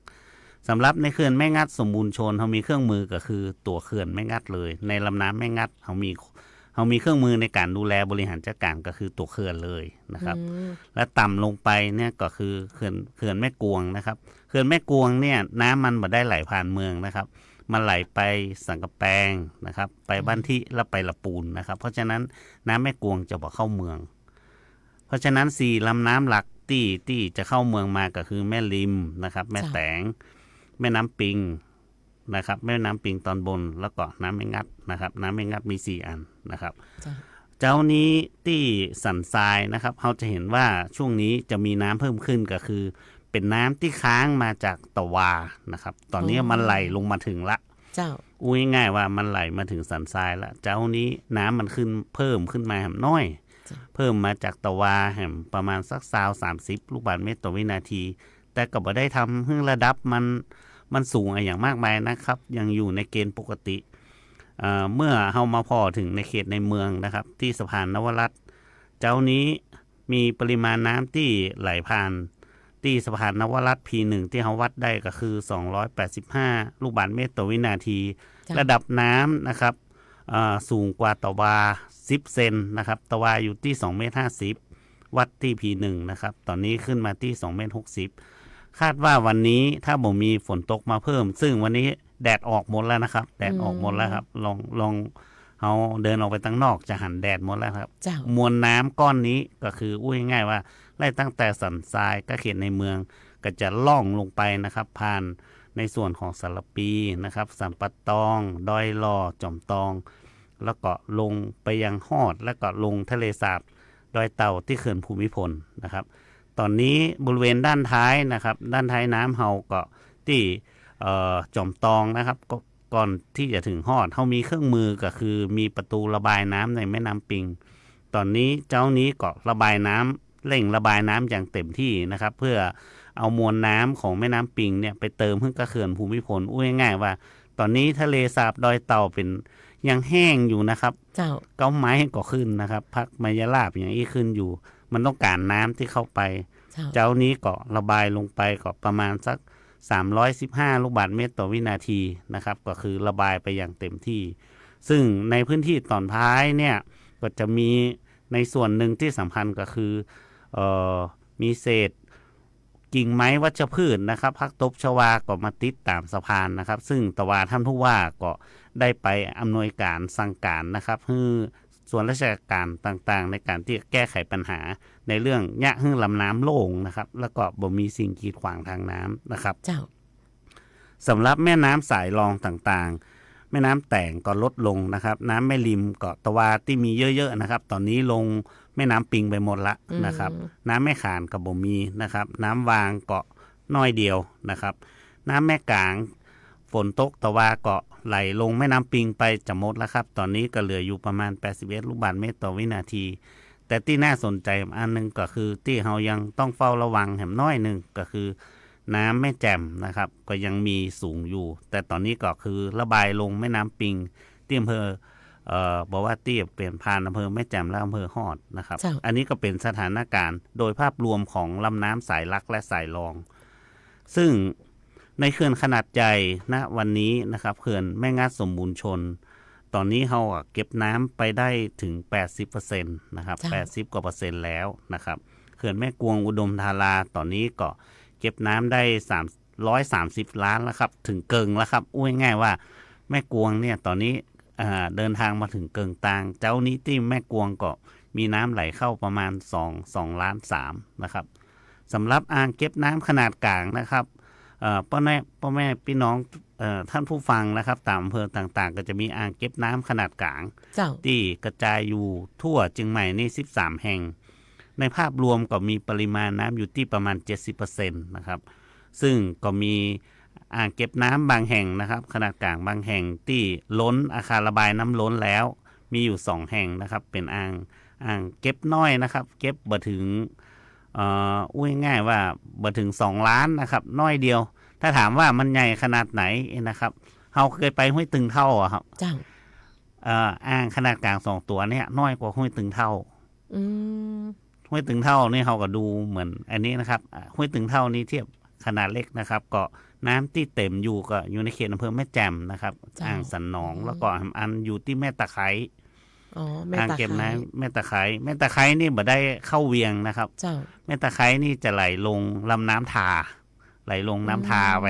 สำหรับในเขื่อนแม่งัดสมบูรณ์ชนเขามีเครื่องมือก็คือตัวเขื่อนแม่งัดเลยในลำน้ำแม่งัดเขามีเครื่องมือในการดูแลบริหารจัดการก็คือตัวเขื่อนเลยนะครับและต่ำลงไปเนี่ยก็คือเขื่อนแม่กวงนะครับเขื่อนแม่กวงเนี่ยน้ำมันบ่ได้ไหลผ่านเมืองนะครับมันไหลไปสังกะแปงนะครับไปบ้านที่แล้วไปละปูนนะครับเพราะฉะนั้นน้ำแม่กวงจะบ่เข้าเมืองเพราะฉะนั้น4ลำน้ำหลักที่จะเข้าเมืองมาก็คือแม่ริมนะครับแม่แตงแม่น้ำปิงนะครับแม่น้ำปิงตอนบนแล้วก็น้ำแม่งัดนะครับน้ำแม่งัดมี4อันนะครับ เจ้านี้ที่สันทรายนะครับเราจะเห็นว่าช่วงนี้จะมีน้ำเพิ่มขึ้นก็คือเป็นน้ำที่ค้างมาจากตะวานะครับตอนนี้มันไหลลงมาถึงละเจ้าอุ้ยง่ายว่ามันไหลมาถึงสันทรายละเจ้านี้น้ำมันขึ้นเพิ่มขึ้นมาแหมน้อยเพิ่มมาจากตะวาแหมประมาณสัก30 ลูกบาศก์เมตรต่อวินาทีแต่ก็บ่ได้ทำให้ระดับมันสูงอย่างมากมายนะครับยังอยู่ในเกณฑ์ปกติเมื่อเฮามาพอถึงในเขตในเมืองนะครับที่สะพานนวรัตน์เจ้านี้มีปริมาณน้ำที่ไหลผ่านที่สะพานนวรัตน์ P1 ที่เฮาวัดได้ก็คือ285 ลูกบาศก์เมตรต่อวินาทีระดับน้ำนะครับสูงกว่าตะวา10 เซนนะครับตะวาอยู่ที่2.50 เมตรวัดที่ P1 นะครับตอนนี้ขึ้นมาที่2.60 เมตรคาดว่าวันนี้ถ้าบ่มีฝนตกมาเพิ่มซึ่งวันนี้แดดออกหมดแล้วนะครับแดดออกหมดแล้วครับลองเอาเดินออกไปตั้งนอกจะหันแดดหมดแล้วครับมวลน้ำก้อนนี้ก็คืออุ้ยง่ายว่าไล่ตั้งแต่สันทรายก็เขตในเมืองก็จะล่องลงไปนะครับผ่านในส่วนของสารปีนะครับสันปะตองดอยลอจอมตองแล้วก็ลงไปยังฮอดแล้วก็ลงทะเลสาบดอยเต่าที่เขื่อนภูมิพลนะครับตอนนี้บริเวณด้านท้ายนะครับด้านท้ายน้ำเฮาก็ที่จอมตองนะครับก่อนที่จะถึงฮอดเฮามีเครื่องมือก็คือมีประตูระบายน้ำในแม่น้ำปิงตอนนี้เจ้านี้ก็ระบายน้ำเร่งระบายน้ำอย่างเต็มที่นะครับเพื่อเอามวลน้ำของแม่น้ำปิงเนี่ยไปเติมขึ้นกระเขื่อนภูมิพลอุ้ยง่ายว่าตอนนี้ทะเลสาบดอยเต่าเป็นยังแห้งอยู่นะครับเก้าไม้ก็ขึ้นนะครับพักมายาลาบอย่างนี้ขึ้นอยู่มันต้องการน้ำที่เข้าไปเจ้านี้ก็ระบายลงไปก็ประมาณสัก315 ลูกบาศก์เมตรต่อวินาทีนะครับก็คือระบายไปอย่างเต็มที่ซึ่งในพื้นที่ตอนท้ายเนี่ยก็จะมีในส่วนหนึ่งที่สำคัญก็คือมีเศษกิ่งไม้วัชพืชนะครับพักตบชวาก็มาติดตามสะพานนะครับซึ่งตะวาท่านผู้ว่าก็ได้ไปอำนวยการสั่งการนะครับให้ส่วนราชการต่างๆในการที่แก้ไขปัญหาในเรื่องยะหึ่งลำน้ำโล่งนะครับแล้วก็บ่มีสิ่งกีดขวางทางน้ำนะครับสำหรับแม่น้ำสายรองต่างๆแม่น้ำแต่งก็ลดลงนะครับน้ำแม่ริมเกาะตะวาที่มีเยอะๆนะครับตอนนี้ลงแม่น้ำปิงไปหมดละนะครับน้ำแม่ขานก็บ่มีนะครับน้ำวางเกาะน้อยเดียวนะครับน้ำแม่กลางฝนตกตะวาเกาะไหลลงแม่น้ำปิงไปจะหมดแล้วครับตอนนี้ก็เหลืออยู่ประมาณ81 ลูกบาศก์เมตรต่อวินาทีแต่ที่น่าสนใจอันนึงก็คือที่เรายังต้องเฝ้าระวังแหมน้อยนึงก็คือน้ำแม่แจ่มนะครับก็ยังมีสูงอยู่แต่ตอนนี้ก็คือระบายลงแม่น้ำปิงที่อำเภอบอกว่าที่เปลี่ยนผ่านอำเภอแม่แจ่มและอำเภอฮอดนะครับอันนี้ก็เป็นสถานการณ์โดยภาพรวมของลำน้ำสายลักและสายรองซึ่งในเขื่อนขนาดใหญ่ณวันนี้นะครับเขื่อนแม่งัดสมบูรณ์ชนตอนนี้เราเก็บน้ำไปได้ถึง 80% นะครับ80 กว่า%แล้วนะครับเขื่อนแม่กวงอุดมธาราตอนนี้ก็เก็บน้ำได้330 ล้านแล้วครับถึงเกิงแล้วครับอุ้ยง่ายว่าแม่กวงเนี่ยตอนนี้เดินทางมาถึงเกิงตางเจ้านี้ที่แม่กวงก็มีน้ำไหลเข้าประมาณ2.3 ล้านนะครับสำหรับอ่างเก็บน้ำขนาดกลางนะครับพ่อแม่พี่น้องท่านผู้ฟังนะครับตามอำเภอต่างๆก็จะมีอ่างเก็บน้ำขนาดกลางที่กระจายอยู่ทั่วเชียงใหม่นี่13 แห่งในภาพรวมก็มีปริมาณน้ำอยู่ที่ประมาณ 70% นะครับซึ่งก็มีอ่างเก็บน้ำบางแห่งนะครับขนาดกลางบางแห่งที่ล้นอาคารระบายน้ำล้นแล้วมีอยู่2 แห่งนะครับเป็นอ่างเก็บน้อยนะครับเก็บบ่ถึงอุ้ยง่ายว่าบ่ถึง2 ล้านนะครับน้อยเดียวถ้าถามว่ามันใหญ่ขนาดไหนนะครับเฮาเคยไปห้วยตึงเท่าอ่ะครับอ่างขนาดกลาง2 ตัวเนี่ยน้อยกว่าห้วยตึงเท่าห้วยตึงเท่านี่เฮาก็ดูเหมือนอันนี้นะครับห้วยตึงเท่านี้เทียบขนาดเล็กนะครับก็น้ำที่เต็มอยู่ก็อยู่ในเขตอำเภอแม่แจ่มนะครับอ่างสันหนองแล้วก็อันอยู่ที่แม่ตะไคร้อ่างเก็บน้ำแม่ตะไคร้นี่บ่ได้เข้าเวียงนะครับแม่ตะไคร้นี่จะไหลลงลำน้ำทาไหลลงน้ำทาไป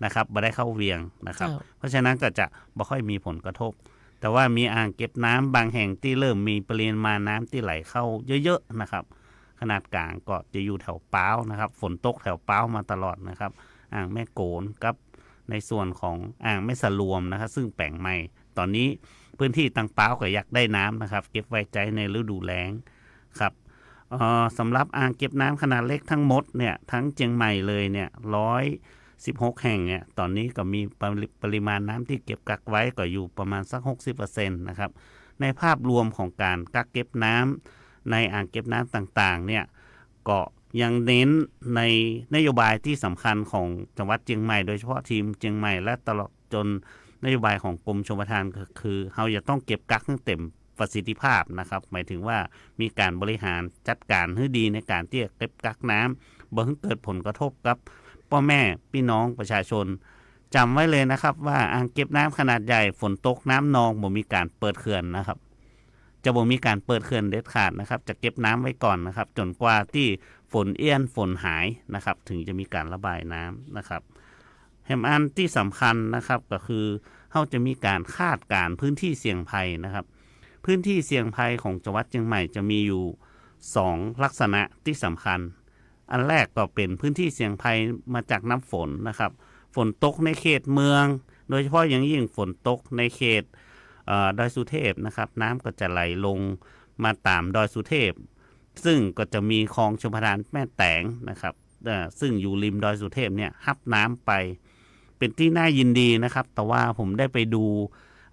นะครับบ่ได้เข้าเวียงนะครับเพราะฉะนั้นก็จะบ่ค่อยมีผลกระทบแต่ว่ามีอ่างเก็บน้ำบางแห่งที่เริ่มมีปริมาณน้ำที่ไหลเข้าเยอะๆนะครับขนาดกลางก็จะอยู่แถวป้าวนะครับฝนตกแถวป้าวมาตลอดนะครับอ่างแม่โกนกับในส่วนของอ่างแม่สะลวมนะครับซึ่งแปลงใหม่ตอนนี้ พื้นที่ตังเปล่าก็อยากได้น้ำนะครับเก็บไว้ใจในฤดูแล้งครับสำหรับอ่างเก็บน้ำขนาดเล็กทั้งหมดเนี่ยทั้งเชียงใหม่เลยเนี่ย116 แห่งเนี่ยตอนนี้ก็มีปริมาณน้ำที่เก็บกักไว้ก็อยู่ประมาณสัก 60% นะครับในภาพรวมของการกักเก็บน้ำในอ่างเก็บน้ำต่างๆเนี่ยก็ยังเน้นในนโยบายที่สำคัญของจังหวัดเชียงใหม่โดยเฉพาะทีมเชียงใหม่และตลอดจนนโยบายของกรมชลประทานก็คือเราจะต้องเก็บกักให้เต็มประสิทธิภาพนะครับหมายถึงว่ามีการบริหารจัดการให้ดีในการที่จะเก็บกักน้ำบ่ให้เกิดผลกระทบกับพ่อแม่พี่น้องประชาชนจำไว้เลยนะครับว่าอ่างเก็บน้ำขนาดใหญ่ฝนตกน้ำนองบ่มีการเปิดเขื่อนนะครับจะบ่มีการเปิดเขื่อนเด็ดขาดนะครับจะเก็บน้ำไว้ก่อนนะครับจนกว่าที่ฝนเอี้ยนฝนหายนะครับถึงจะมีการระบายน้ำนะครับแห่งอันที่สำคัญนะครับก็คือเราจะมีการคาดการณ์พื้นที่เสี่ยงภัยนะครับพื้นที่เสี่ยงภัยของจังหวัดเชียงใหม่จะมีอยู่2ลักษณะที่สำคัญอันแรกก็เป็นพื้นที่เสี่ยงภัยมาจากน้ำฝนนะครับฝนตกในเขตเมืองโดยเฉพาะอย่างยิ่งฝนตกในเขตดอยสุเทพนะครับน้ำก็จะไหลลงมาตามดอยสุเทพซึ่งก็จะมีคลองชลประทานแม่แตงนะครับซึ่งอยู่ริมดอยสุเทพเนี่ยฮับน้ำไปเป็นที่น่ายินดีนะครับแต่ว่าผมได้ไปดู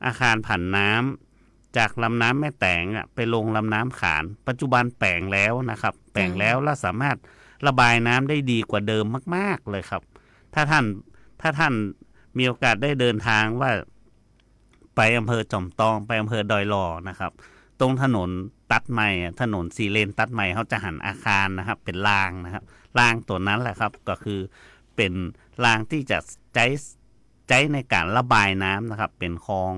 อาคารผันน้ำจากลำน้ำแม่แตงไปลงลำน้ำขานปัจจุบันแปลงแล้วนะครับแปลงแล้วและสามารถระบายน้ำได้ดีกว่าเดิมมากๆเลยครับถ้าท่านมีโอกาสได้เดินทางว่าไปอำเภอจอมตองไปอำเภอดอยหล่อนะครับตรงถนนตัดใหม่ถนน4 เลนตัดใหม่เขาจะหันอาคารนะครับเป็นรางนะครับรางตัวนั้นแหละครับก็คือเป็นรางที่จะใช้ในการระบายน้ำนะครับเป็นคลอง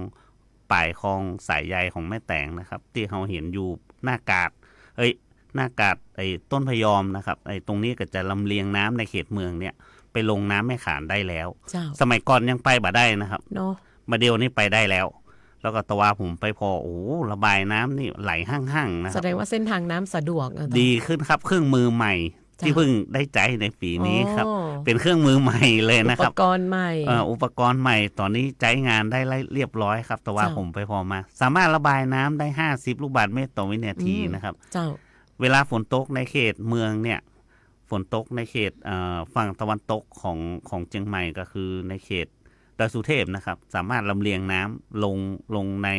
ปลายคลองสายใยของแม่แตงนะครับที่เราเห็นอยู่หน้ากาดต้นพยอมนะครับตรงนี้ก็จะลำเลียงน้ำในเขตเมืองเนี่ยไปลงน้ำแม่ขานได้แล้วสมัยก่อนยังไปบ่ได้นะครับเนาะมาเดียวนี้ไปได้แล้วแล้วก็ตะวาผมไปพอระบายน้ำนี่ไหลห้างๆนะครับแสดงว่าเส้นทางน้ำสะดวกดีขึ้นครับเครื่องมือใหม่ที่เพิ่งได้ใจในปีนี้ครับเป็นเครื่องมือใหม่เลยนะครับอุปกรณ์ใหม่อุปกรณ์ใหม่ตอนนี้ใช้งานได้เรียบร้อยครับตะวาผมไปพอมาสามารถระบายน้ำได้50 ลูกบาศก์เมตรต่อวินาทีนะครับเวลาฝนตกในเขตเมืองเนี่ยฝนตกในเขตฝั่งตะวันตกของเชียงใหม่ก็คือในเขตดอยสุเทพนะครับสามารถลำเลียงน้ำลงใน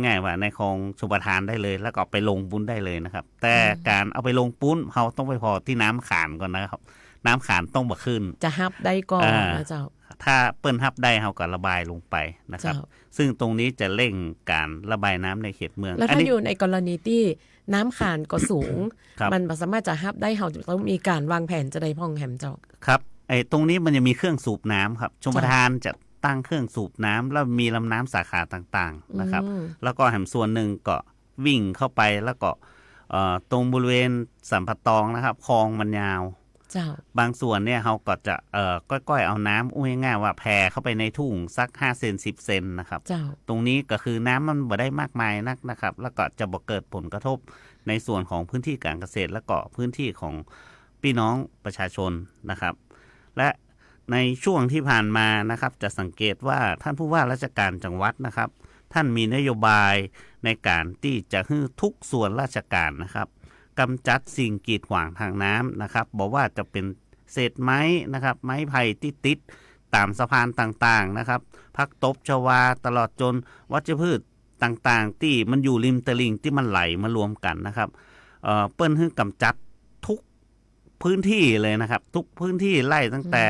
ง่ายๆว่าในคลองชลประทานได้เลยแล้วก็ไปลงปุ้นได้เลยนะครับแต่การเอาไปลงปุ้นเราต้องไปพอที่น้ำขานก่อนนะครับน้ำขานต้องบ่ขึ้นจะฮับได้ก่อนนะเจ้าถ้าเปิ้นฮับได้เราก็ระบายลงไปนะครับซึ่งตรงนี้จะเร่งการระบายน้ำในเขตเมืองแล้วถ้าอยู่ในกรณีที่น้ำขานก็สูงมันสามารถจะฮับได้เราต้องมีการวางแผนจะได้พ่องแหมเจ้าครับตรงนี้มันจะมีเครื่องสูบน้ำครับชลประทานจะตั้งเครื่องสูบน้ำแล้วมีลำน้ำสาขาต่างๆนะครับแล้วก็แหมส่วนหนึ่งก็วิ่งเข้าไปแล้วก็ตรงบริเวณสัมปตองนะครับคลองมันยาวบางส่วนเนี่ยเขาก็จะก้อยๆเอาน้ำง่ายๆว่าแผ่เข้าไปในทุ่งสัก5 เซน10 เซนนะครับตรงนี้ก็คือน้ำมันบ่ได้มากมายนักนะครับแล้วก็จะบ่เกิดผลกระทบในส่วนของพื้นที่การเกษตรและก็พื้นที่ของพี่น้องประชาชนนะครับและในช่วงที่ผ่านมานะครับจะสังเกตว่าท่านผู้ว่าราชการจังหวัดนะครับท่านมีนโยบายในการที่จะให้ทุกส่วนราชการนะครับกำจัดสิ่งกีดขวางทางน้ำนะครับบอกว่าจะเป็นเศษไม้นะครับไม้ไผ่ที่ติดตามสะพานต่างๆนะครับผักตบชวาตลอดจนวัชพืชต่างๆที่มันอยู่ริมตลิ่งที่มันไหลมารวมกันนะครับเปิ้นให้กำจัดทุกพื้นที่เลยนะครับทุกพื้นที่ไล่ตั้งแต่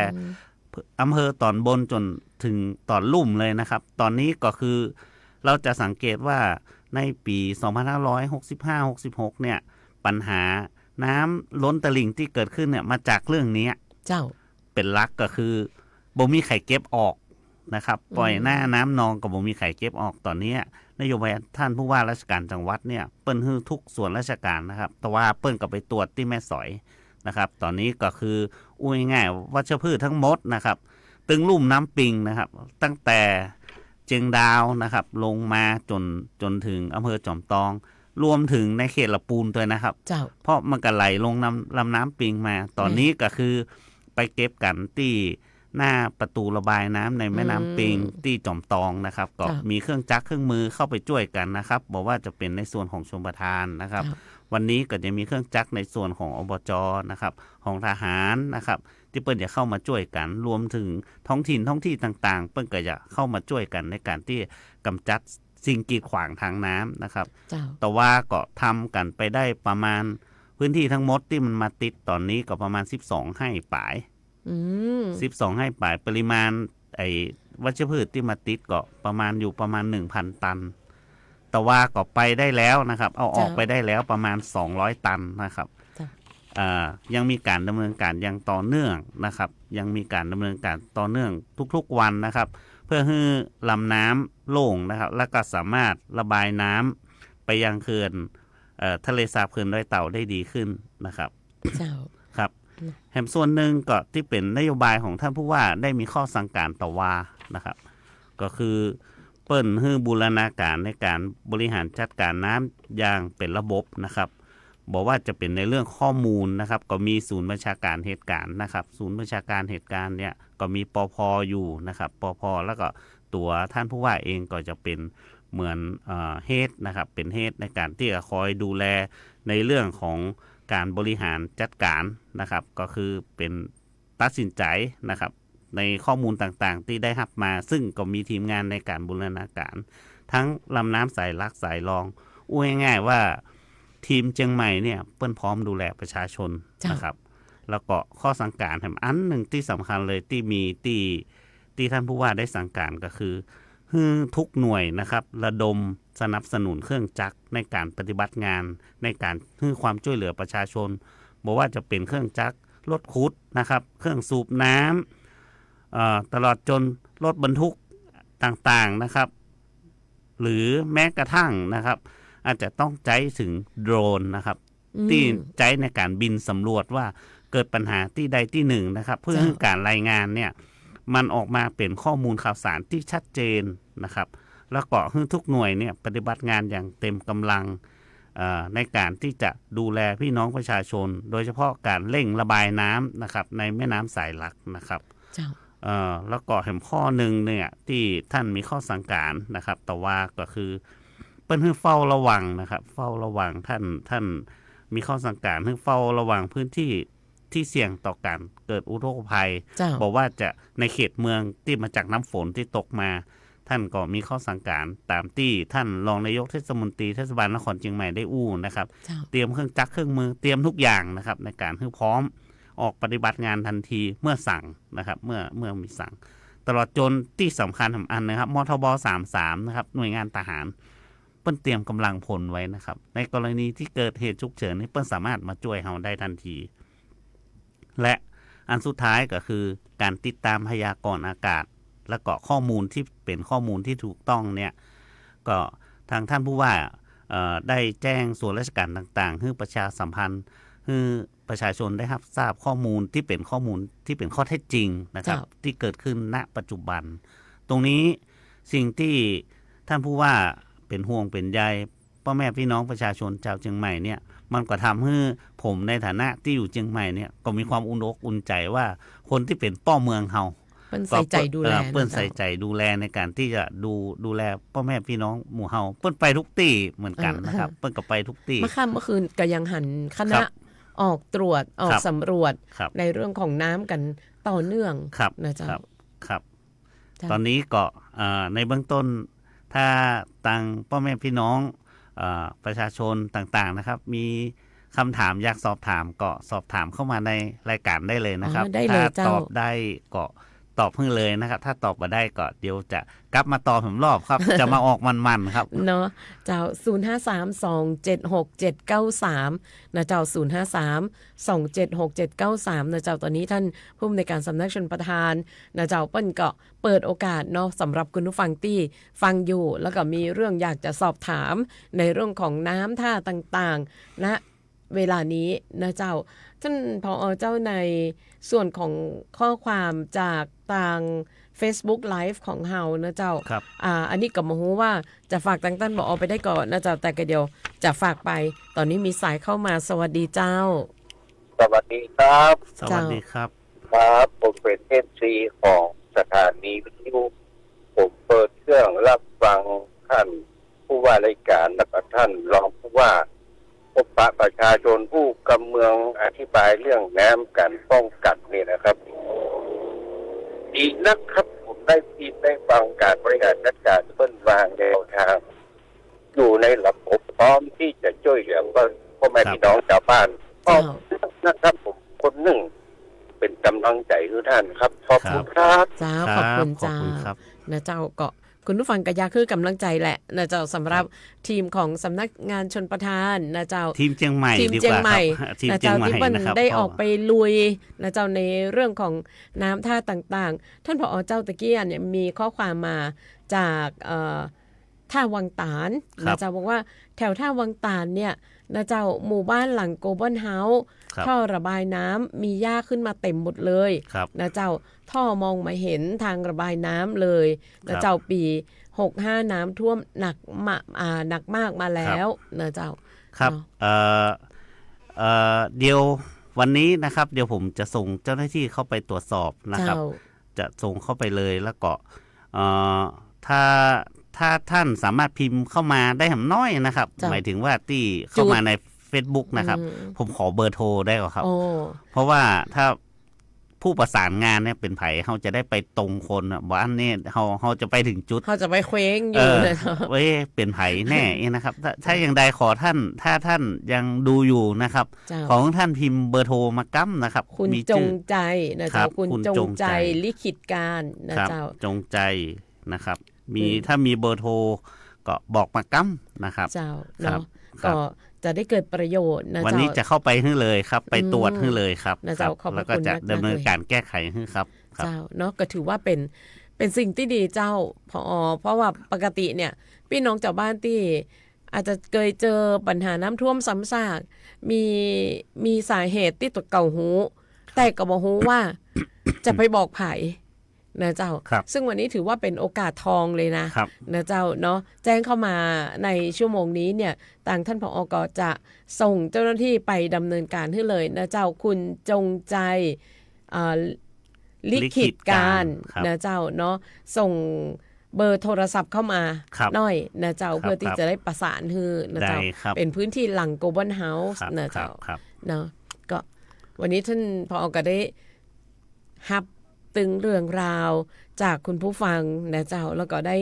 อำเภอตอนบนจนถึงตอนลุ่มเลยนะครับตอนนี้ก็คือเราจะสังเกตว่าในปี2565-66เนี่ยปัญหาน้ำล้นตลิ่งที่เกิดขึ้นเนี่ยมาจากเรื่องนี้เจ้าเป็นหลักก็คือบ่มีไข่เก็บออกนะครับปล่อยหน้าน้ำนองกับบ่มีไข่เก็บออกตอนนี้นโยบายท่านผู้ว่าราชการจังหวัดเนี่ยเปิ้นให้ทุกส่วนราชการนะครับแต่ว่าเปิ้นก็ไปตรวจที่แม่สอยนะครับตอนนี้ก็คือง่ายๆวัชพืชทั้งหมดนะครับตึงลุ่มน้ำปิงนะครับตั้งแต่เจียงดาวนะครับลงมาจนถึงอำเภอจอมตองรวมถึงในเขตละปูนด้วยนะครับเพราะมันก็ไหลลงลำน้ำปิงมาตอนนี้ก็คือไปเก็บกันที่ หน้าประตูระบายน้ำในแม่น้ำปิงที่จอมตองนะครับก็มีเครื่องจักรเครื่องมือเข้าไปช่วยกันนะครับบอกว่าจะเป็นในส่วนของชลประทานนะครับวันนี้ก็จะมีเครื่องจักรในส่วนของอบจนะครับของทหารนะครับที่เปิ้นจะเข้ามาช่วยกันรวมถึงท้องที่ต่างๆเปิ้นก็จะเข้ามาช่วยกันในการที่กำจัดสิ่งกีดขวางทางน้ำนะครับแต่ว่าก็ทำกันไปได้ประมาณพื้นที่ทั้งหมดที่มันมาติดตอนนี้ก็ประมาณ12ไร่ป่าย12ไร่ป่ายปริมาณไอ้วัชพืชที่มาติดก็ประมาณอยู่ประมาณ 1,000 ตันแต่ว่าก็ไปได้แล้วนะครับเอาออกไปได้แล้วประมาณ200ตันนะครับยังมีการดำเนินการอย่างต่อเนื่องนะครับยังมีการดำเนินการต่อเนื่องทุกๆวันนะครับเพื่อให้ลำน้ำโล่งนะครับแล้วก็สามารถระบายน้ำไปยังเขื่อนทะเลสาบเขื่อนดอยเต่าได้ดีขึ้นนะครับครับแห่งส่วนหนึ่งก็ที่เป็นนโยบายของท่านผู้ว่าได้มีข้อสั่งการต่อว่านะครับก็คือเปิ้นให้บูรณาการในการบริหารจัดการน้ำอย่างเป็นระบบนะครับบอกว่าจะเป็นในเรื่องข้อมูลนะครับก็มีศูนย์บัญชาการเหตุการณ์นะครับศูนย์บัญชาการเหตุการณ์เนี่ยก็มีปภ.อยู่นะครับปภ.แล้วก็ตัวท่านผู้ว่าเองก็จะเป็นเหมือนเฮดนะครับเป็นเฮดในการที่จะคอยดูแลในเรื่องของการบริหารจัดการนะครับก็คือเป็นตัดสินใจนะครับในข้อมูลต่างๆที่ได้รับมาซึ่งก็มีทีมงานในการบูรณาการทั้งลำน้ำสายหลักสายรองง่ายๆว่าทีมเชียงใหม่เนี่ยเปิ้นพร้อมดูแลประชาชนนะครับแล้วก็ข้อสั่งการอันหนึ่งที่สำคัญเลยที่มีที่ท่านผู้ว่าได้สั่งการก็คือทุกหน่วยนะครับระดมสนับสนุนเครื่องจักรในการปฏิบัติงานในการให้ความช่วยเหลือประชาชนบอกว่าจะเป็นเครื่องจักรรถขุดนะครับเครื่องสูบน้ำตลอดจนรถบรรทุกต่างๆนะครับหรือแม้กระทั่งนะครับอาจจะต้องใช้ถึงโดรนนะครับที่ใช้ในการบินสำรวจว่าเกิดปัญหาที่ใดที่หนึ่งนะครับเพื่อให้การรายงานเนี่ยมันออกมาเป็นข้อมูลข่าวสารที่ชัดเจนนะครับแล้วก็ให้ทุกหน่วยเนี่ยปฏิบัติงานอย่างเต็มกำลังในการที่จะดูแลพี่น้องประชาชนโดยเฉพาะการเร่งระบายน้ำนะครับในแม่น้ำสายหลักนะครับแล้วก็แห่งข้อหนึ่งเนี่ยที่ท่านมีข้อสั่งการนะครับแต่ว่าก็คือเปิ้นให้เฝ้าระวังนะครับเฝ้าระวังท่านมีข้อสั่งการให้เฝ้าระวังพื้นที่ที่เสี่ยงต่อการเกิดอุทกภัยบอกว่าจะในเขตเมืองที่มาจากน้ำฝนที่ตกมาท่านก็มีข้อสั่งการตามที่ท่านรองนายกเทศมนตรีเทศบาลนครเชียงใหม่ได้นะครับเตรียมเครื่องจักรเครื่องมือเตรียมทุกอย่างนะครับในการให้พร้อมออกปฏิบัติงานทันทีเมื่อสั่งนะครับเมื่อมีสั่งตลอดจนที่สำคัญอันนะครับมทบ33นะครับหน่วยงานทหารเปิ้นเตรียมกำลังพลไว้นะครับในกรณีที่เกิดเหตุฉุกเฉินนี่เปิ้นสามารถมาช่วยเราได้ทันทีและอันสุดท้ายก็คือการติดตามพยากรณ์อากาศและก็ข้อมูลที่เป็นข้อมูลที่ถูกต้องเนี่ยก็ทางท่านผู้ว่าได้แจ้งส่วนราชการต่างๆให้ประชาสัมพันธ์ให้ประชาชนได้รับทราบข้อมูลที่เป็นข้อมูลที่เป็นข้อเท็จจริงนะครับที่เกิดขึ้นณปัจจุบันตรงนี้สิ่งที่ท่านผู้ว่าเป็นห่วงเป็นใยพ่อแม่พี่น้องประชาชนชาวเชียงใหม่เนี่ยมันก็ทำให้ผมในฐานะที่อยู่เชียงใหม่เนี่ยก็มีความอุ่นอกอุ่นใจว่าคนที่เป็นป้อเมืองเฮาเปิ้นใส่ใจดูแลเปิ้นใส่ใจดูแลในการที่จะดูแลพ่อแม่พี่น้องหมู่เฮาเปิ้นไปทุกที่เหมือนกันนะครับเปิ้นก็ไปทุกที่เมื่อค่ำเมื่อคืนก็ยังหันคณะออกตรวจออกสำรวจในเรื่องของน้ำกันต่อเนื่องนะจ๊ะครับตอนนี้ก็ในเบื้องต้นถ้าตังพ่อแม่พี่น้องประชาชนต่างๆนะครับมีคำถามอยากสอบถามก็สอบถามเข้ามาในรายการได้เลยนะครับถ้าตอบได้ก็ตอบเพิ่งเลยนะครับถ้าตอบมาได้ก็เดี๋ยวจะกลับมาตอบผมรอบครับ จะมาออกมันๆครับเนาะเจ้า0532767793นะเจ้า0532767793นะเจ้าตอนนี้ท่านผู้อำนวยการสำนักชลประทานนะเจ้าเปิ้นก็เปิดโอกาสเนาะสำหรับคุณผู้ฟังที่ฟังอยู่แล้วก็มีเรื่องอยากจะสอบถามในเรื่องของน้ำท่าต่างๆนะเวลานี้นะเจ้าท่านผอ.เจ้าในส่วนของข้อความจากทาง Facebook Live ของเฮานะเจ้าอันนี้ก็บ่ฮู้ว่าจะฝากทางท่านผอ.ไปได้ก่อนนะเจ้าแต่ก็เดี๋ยวจะฝากไปตอนนี้มีสายเข้ามาสวัสดีเจ้าสวัสดีครับสวัสดีครับ ครับผมเป็นFCของสถานีวิทยุผมเปิดเครื่องรับฟังท่านผู้ว่ารายการและก็ท่านรองผู้ว่าพบปะประชาชนผู้กำเมืองอธิบายเรื่องน้ำกันป้องกันนี่นะครับดีนักครับผมได้ยินได้ฟังการบริหารจัดการเพิ่นวางแนวทางอยู่ในระบบพร้อมที่จะช่วยเหลือพ่อแม่พี่น้องชาวบ้านก็นะครับผมคนหนึ่งเป็นกำลังใจให้ท่านครับขอบคุณครับ เจ้าขอบคุณเจ้านะเจ้าก็คุณผู้ฟังกะยาคือกำลังใจแหละนะเจ้าสำหรับทีมของสำนักงานชลประทานนะเจ้า ทีมเชียงใหม่ ทีมเชียงใหม่ นะ เจ้าที่มันได้ออกไปลุยนะเจ้าในเรื่องของน้ำท่าต่างๆท่านผอเจ้าตะเกียนเนี่ยมีข้อความมาจากท่าวังตาลนะเจ้าบอกว่าแถวท่าวังตาลเนี่ยนะเจ้าหมู่บ้านหลังโกลบอลเฮาส์ท่อระบายน้ำมีหญ้าขึ้นมาเต็มหมดเลยนะเจ้าท่อมองมาเห็นทางระบายน้ำเลยนะเจ้าปี65น้ำท่วมหนักมากมาแล้วนะเจ้าครับเดี๋ยววันนี้นะครับเดี๋ยวผมจะส่งเจ้าหน้าที่เข้าไปตรวจสอบนะครับจะส่งเข้าไปเลยแล้วก็ถ้าท่านสามารถพิมพ์เข้ามาได้หำน้อยนะครับหมายถึงว่าที่เข้ามาใน Facebook นะครับผมขอเบอร์โทรได้หรอครับเพราะว่าถ้าผู้ประสานงานเนี่ยเป็นไผเขาจะได้ไปตรงคนว่าอันนี้เขาจะไปถึงจุดเขาจะไปเคว้งอยู่เลยเว้ยเป็นไผแน่นะครับถ้าอย่างใดขอท่านถ้าท่านยังดูอยู่นะครับของท่านพิมพ์เบอร์โทรมากั้มนะครับคุณจงใจนะเจ้าคุณจงใจลิขิตการนะเจ้าจงใจนะครับมีถ้ามีเบอร์โทรก็บอกมากั้มนะครับเจ้าเนาะก็จะได้เกิดประโยชน์นะวันนี้จะเข้าไปให้เลยครับไปตรวจให้เลยครับแล้วก็จะดำเนินการแก้ไขให้ครับเจ้าเนาะก็ถือว่าเป็นสิ่งที่ดีเจ้าเพราะว่าปกติเนี่ยพี่น้องชาวบ้านที่อาจจะเคยเจอปัญหาน้ำท่วมซ้ำซากมีสาเหตุที่ตัวเก่าหูแต่ก็บ่ฮู้ว่าจะไปบอกไผนะเจ้าซึ่งวันนี้ถือว่าเป็นโอกาสทองเลยนะนะเจ้าเนาะแจ้งเข้ามาในชั่วโมงนี้เนี่ยต่างท่านผอ.ก็จะส่งเจ้าหน้าที่ไปดำเนินการให้เลยนะเจ้าคุณจงใจลิขิตการนะเจ้าเนาะส่งเบอร์โทรศัพท์เข้ามาหน่อยนะเจ้าเพื่อที่จะได้ประสานฮือนะเจ้าเป็นพื้นที่หลังโกลบอลเฮาส์นะเจ้าเนาะก็วันนี้ท่านผอ.ก็ได้ฮับตึงเรื่องราวจากคุณผู้ฟังนะเจ้าแล้วก็ได้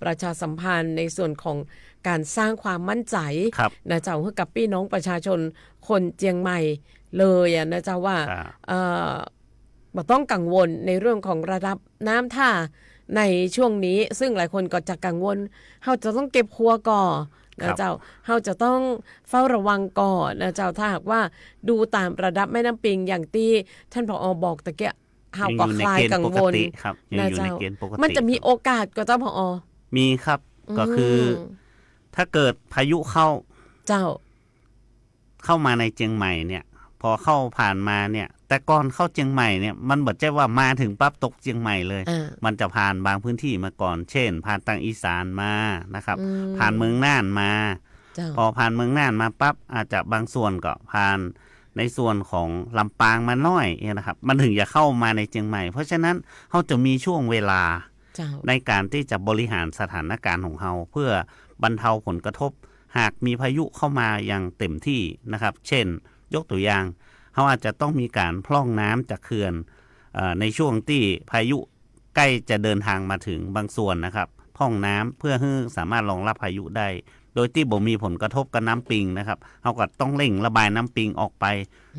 ประชาสัมพันธ์ในส่วนของการสร้างความมั่นใจนะเจ้าให้กับพี่น้องประชาชนคนเจียงใหม่เลยนะเจ้าว่าบ่ต้องกังวลในเรื่องของระดับน้ำท่าในช่วงนี้ซึ่งหลายคนก็จะกังวลเขาจะต้องเก็บครัวก่อนะเจ้าเขาจะต้องเฝ้าระวังก่อนนะเจ้าถ้าหากว่าดูตามระดับแม่น้ำปิงอย่างที่ท่านผอ.บอกตะเกียเฮาก็คลายกังวลนะเจ้ามันจะมีโอกาสก็เจ้าผอ.มีครับก็คือถ้าเกิดพายุเข้ามาในเชียงใหม่เนี่ยพอเข้าผ่านมาเนี่ยแต่ก่อนเข้าเชียงใหม่เนี่ยมันบ่ใช่ว่ามาถึงปั๊บตกเชียงใหม่เลยมันจะผ่านบางพื้นที่มาก่อนเช่นผ่านทางอีสานมานะครับผ่านเมืองน่านมาพอผ่านเมืองน่านมาปั๊บอาจจะบางส่วนก็ผ่านในส่วนของลำปางมาน้อยนะครับมันถึงจะเข้ามาในเชียงใหม่เพราะฉะนั้นเขาจะมีช่วงเวลาในการที่จะบริหารสถานการณ์ของเขาเพื่อบรรเทาผลกระทบหากมีพายุเข้ามาอย่างเต็มที่นะครับเช่นยกตัวอย่างเขาอาจจะต้องมีการพร่องน้ำจากเขื่อนในช่วงที่พายุใกล้จะเดินทางมาถึงบางส่วนนะครับพร่องน้ำเพื่อให้สามารถรองรับพายุได้โดยที่บ่มีผลกระทบกับน้ำปิงนะครับเขาก็ต้องเร่งระบายน้ำปิงออกไป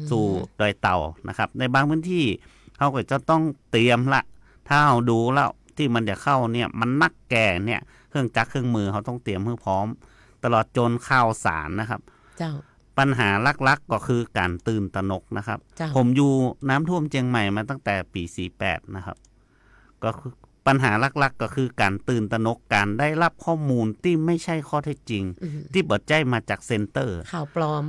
สู่ดอยเต่านะครับในบางพื้นที่เขาก็จะต้องเตรียมละถ้าเราดูแล้วที่มันจะเข้าเนี่ยมันนักแก่เนี่ยเครื่องจักรเครื่องมือเขาต้องเตรียมให้พร้อมตลอดจนข้าวสารนะครับปัญหาลักๆก็คือการตื่นตระหนกนะครับผมอยู่น้ำท่วมเชียงใหม่มาตั้งแต่ปี48นะครับก็คือปัญหาลักๆก็คือการตื่นตระหนกการได้รับข้อมูลที่ไม่ใช่ข้อเท็จจริงที่บ่ใจมาจากเซ็นเตอร์ข่าวปลอม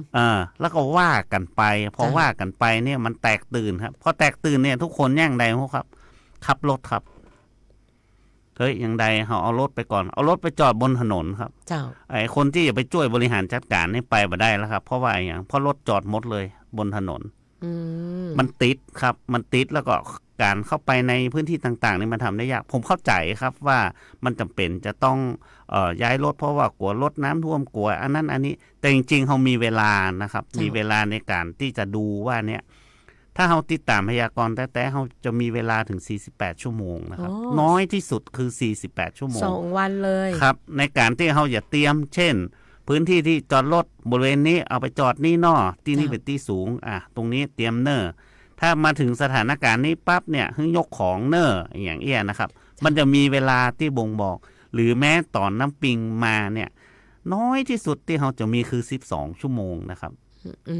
แล้วก็ว่ากันไปพอว่ากันไปเนี่ยมันแตกตื่นครับพอแตกตื่นเนี่ยทุกคนย่างใดครับขับรถครับเฮ้ยอย่างใดเขาเอารถไปก่อนเอารถไปจอดบนถนนครับไอ้คนที่จะไปช่วยบริหารจัดการนี่ไปบ่ได้แล้วครับเพราะว่าอย่างเพราะรถจอดหมดเลยบนถนน มันติดครับมันติดแล้วก็การเข้าไปในพื้นที่ต่างๆนี่มันทำได้ยากผมเข้าใจครับว่ามันจำเป็นจะต้องย้ายรถเพราะว่ากลัวรถน้ำท่วมกลัวอันนั้นอันนี้แต่จริงๆเขามีเวลานะครับมีเวลาในการที่จะดูว่าเนี่ยถ้าเราติดตามพยากรณ์แต่เขาจะมีเวลาถึง48ชั่วโมงนะครับน้อยที่สุดคือ48ชั่วโมง2 วันเลยครับในการที่เขาจะเตรียมเช่นพื้นที่ที่จอดรถบริเวณนี้เอาไปจอดนี่นอที่นี่เป็นที่สูงตรงนี้เตรียมเนอร์ถ้ามาถึงสถานการณ์นี้ปั๊บเนี่ยยกของเนอร์อย่างเอี้ยนะครับมันจะมีเวลาที่บ่งบอกหรือแม้ตอนน้ำปิงมาเนี่ยน้อยที่สุดที่เขาจะมีคือ12ชั่วโมงนะครับ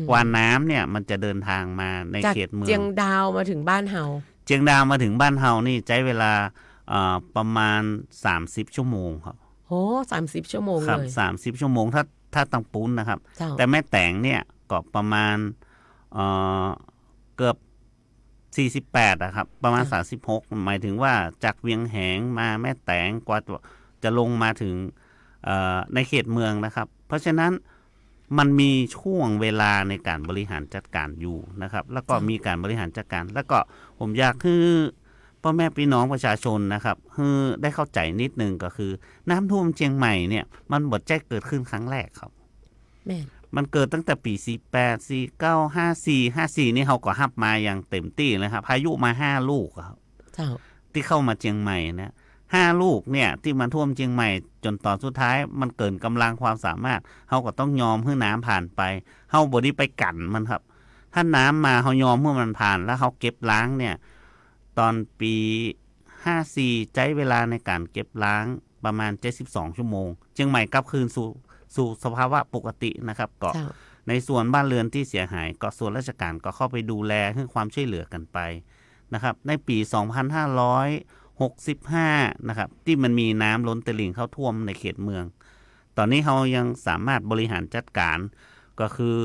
กว่าน้ำเนี่ยมันจะเดินทางมาในเขตเมืองเจียงดาวมาถึงบ้านเฮาเจียงดาวมาถึงบ้านเฮานี่ใช้เวลาประมาณ30ชั่วโมงครับโอ้30ชั่วโมงเลยครับ30ชั่วโมงถ้าตังปุ้นนะครับแต่แม่แตงเนี่ยก็ประมาณเกือบ48นะครับประมาณ36หมายถึงว่าจากเวียงแหงมาแม่แตงกว่าจะลงมาถึงในเขตเมืองนะครับเพราะฉะนั้นมันมีช่วงเวลาในการบริหารจัดการอยู่นะครับแล้วก็มีการบริหารจัดการแล้วก็ผมอยากให้พ่อแม่พี่น้องประชาชนนะครับได้เข้าใจนิดนึงก็คือน้ำท่วมเชียงใหม่เนี่ยมันบ่ได้เกิดขึ้นครั้งแรกครับมันเกิดตั้งแต่ปี48 49 54นี่เขาก็ฮับมาอย่างเต็มที่เลยครับพายุมา5ลูกครับที่เข้ามาเชียงใหม่นะ5ลูกเนี่ยที่มันท่วมเชียงใหม่จนตอนสุดท้ายมันเกินกำลังความสามารถเขาก็ต้องยอมให้น้ำผ่านไปเขาบ่ได้ไปกั่นมันครับถ้าน้ำมาเขายอมเมื่อมันผ่านแล้วเขาเก็บล้างเนี่ยตอนปี54ใช้เวลาในการเก็บล้างประมาณ72ชั่วโมงเชียงใหม่กลับคืนสู่สภาวะปกตินะครับก็ในส่วนบ้านเรือนที่เสียหายก็ส่วนราชการก็เข้าไปดูแลให้ความช่วยเหลือกันไปนะครับในปี2565นะครับที่มันมีน้ำล้นตลิ่งเข้าท่วมในเขตเมืองตอนนี้เขายังสามารถบริหารจัดการก็คือ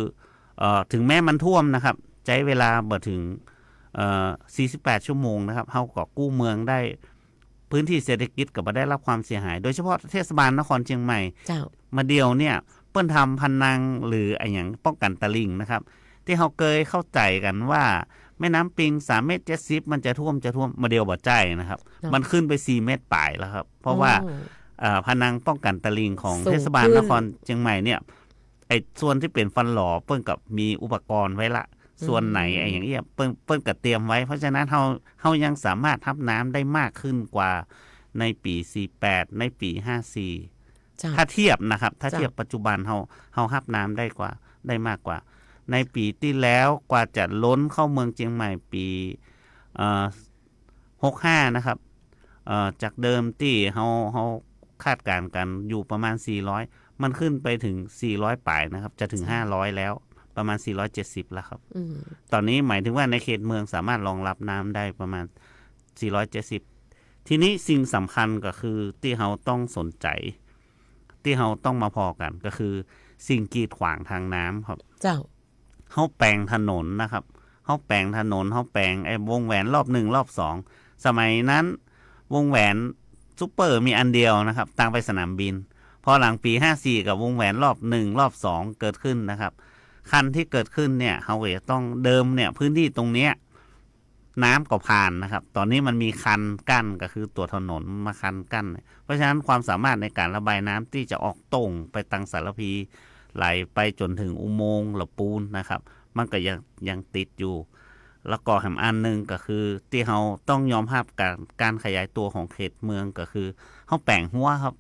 ถึงแม้มันท่วมนะครับใช้เวลาบ่ถึง48ชั่วโมงนะครับเขาก็กู้เมืองได้พื้นที่เศรษฐกิจก็บ่ได้รับความเสียหายโดยเฉพาะเทศบาลนครเชียงใหม่มาเดียวเนี่ยเปิ้นทำพันนังหรือไอ้อย่างป้องกันตลิ่งนะครับที่เขาเคยเข้าใจกันว่าแม่น้ำปิง3.70 เมตรมันจะท่วมมาเดียวบ่ใจนะครับมันขึ้นไป4 เมตรปลายแล้วครับเพราะว่าพนังป้องกันตลิ่งของเทศบาลนครเชียงใหม่เนี่ยไอ้ส่วนที่เป็นฟันหล่อเปิ้นกับมีอุปกรณ์ไว้ละส่วนไหนไอ้อย่างเงี้ยเปิ้นก็เตรียมไว้เพราะฉะนั้นเฮายังสามารถทับน้ำได้มากขึ้นกว่าในปี48ในปี54ถ้าเทียบนะครับถ้าเทียบปัจจุบันเฮาทับน้ำได้มากกว่าในปีที่แล้วกว่าจะล้นเข้าเมืองเชียงใหม่ปี65นะครับจากเดิมที่เฮาคาดการณ์กันอยู่ประมาณ400มันขึ้นไปถึง400ปลายนะครับจะถึง500แล้วประมาณ470แล้วครับตอนนี้หมายถึงว่าในเขตเมืองสามารถรองรับน้ำได้ประมาณ470ทีนี้สิ่งสำคัญก็คือที่เราต้องสนใจที่เราต้องมาพอกันก็คือสิ่งกีดขวางทางน้ำครับเจ้าเขาแปลงถนนนะครับเขาแปลงถนนเขาแปลงไอ้วงแหวนรอบ1รอบ2สมัยนั้นวงแหวนซุปเปอร์มีอันเดียวนะครับตั้งไปสนามบินพอหลังปี54กับวงแหวนรอบ1รอบ2เกิดขึ้นนะครับคันที่เกิดขึ้นเนี่ยเขาจะต้องเดิมเนี่ยพื้นที่ตรงเนี้ยน้ำก็ผ่านนะครับตอนนี้มันมีคันกั้นก็คือตัวถนนมาคันกั้นเพราะฉะนั้นความสามารถในการระบายน้ำที่จะออกตรงไปตังสารพีไหลไปจนถึงอุโมงค์หรือปูนนะครับมันก็ยังติดอยู่แล้วก็แหมอันนึงก็คือที่เขาต้องยอมรับการขยายตัวของเขตเมืองก็คือเขาแปลงหัวครับ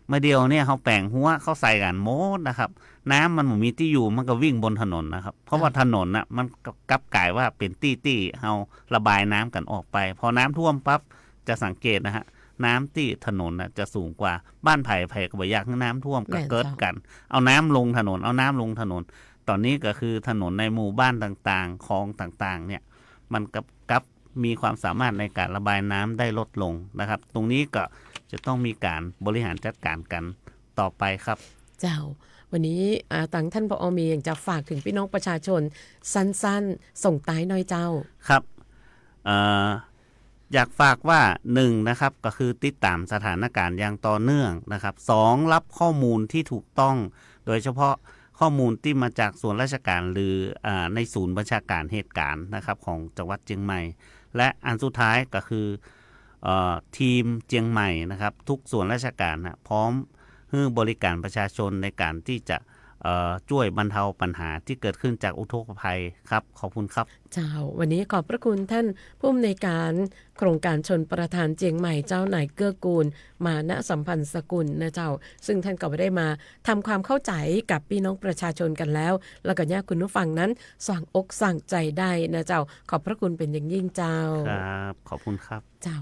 เมื่อเดียวเนี่ยเขาแปลงหัวเขาใส่กันโมดนะครับน้ำมันมีที่อยู่มันก็วิ่งบนถนนนะครับเพราะว่าถนนน่ะมันกลับกลายว่าเป็นตี้เขาระบายน้ำกันออกไปพอน้ำท่วมปั๊บจะสังเกตนะฮะน้ำที่ถนนน่ะจะสูงกว่าบ้านไผ่ก็บ่อยากให้น้ำท่วมก็เกิดกันเอาน้ำลงถนนตอนนี้ก็คือถนนในหมู่บ้านต่างๆคลองต่างๆเนี่ยมันกับมีความสามารถในการระบายน้ำได้ลดลงนะครับตรงนี้ก็จะต้องมีการบริหารจัดการกันต่อไปครับเจ้าวันนี้ทางท่านผอ.มีอยากจะฝากถึงพี่น้องประชาชนสั้นๆส่งท้ายหน่อยเจ้าครับอยากฝากว่า1นะครับก็คือติดตามสถานการณ์อย่างต่อเนื่องนะครับ2รับข้อมูลที่ถูกต้องโดยเฉพาะ ข้อมูลที่มาจากส่วนราชการหรือในศูนย์บัญชาการเหตุการณ์นะครับของจังหวัดเชียงใหม่และอันสุดท้ายก็คือทีมเชียงใหม่นะครับทุกส่วนราชการนะพร้อมให้บริการประชาชนในการที่จะช่วยบรรเทาปัญหาที่เกิดขึ้นจากอุทกภัยครับขอบคุณครับเจ้าวันนี้ขอบพระคุณท่านผู้อำนวยการโครงการชนประทานเจียงใหม่เจ้านายเกื้อกูลมานะสัมพันธ์สกุลนะเจ้าซึ่งท่านก็ได้มาทำความเข้าใจกับพี่น้องประชาชนกันแล้วแล้วก็ญาติคุณผู้ฟังนั้นสั่งอกสั่งใจได้นะเจ้าขอบพระคุณเป็นอย่างยิ่งเจ้าครับขอบคุณครับเจ้า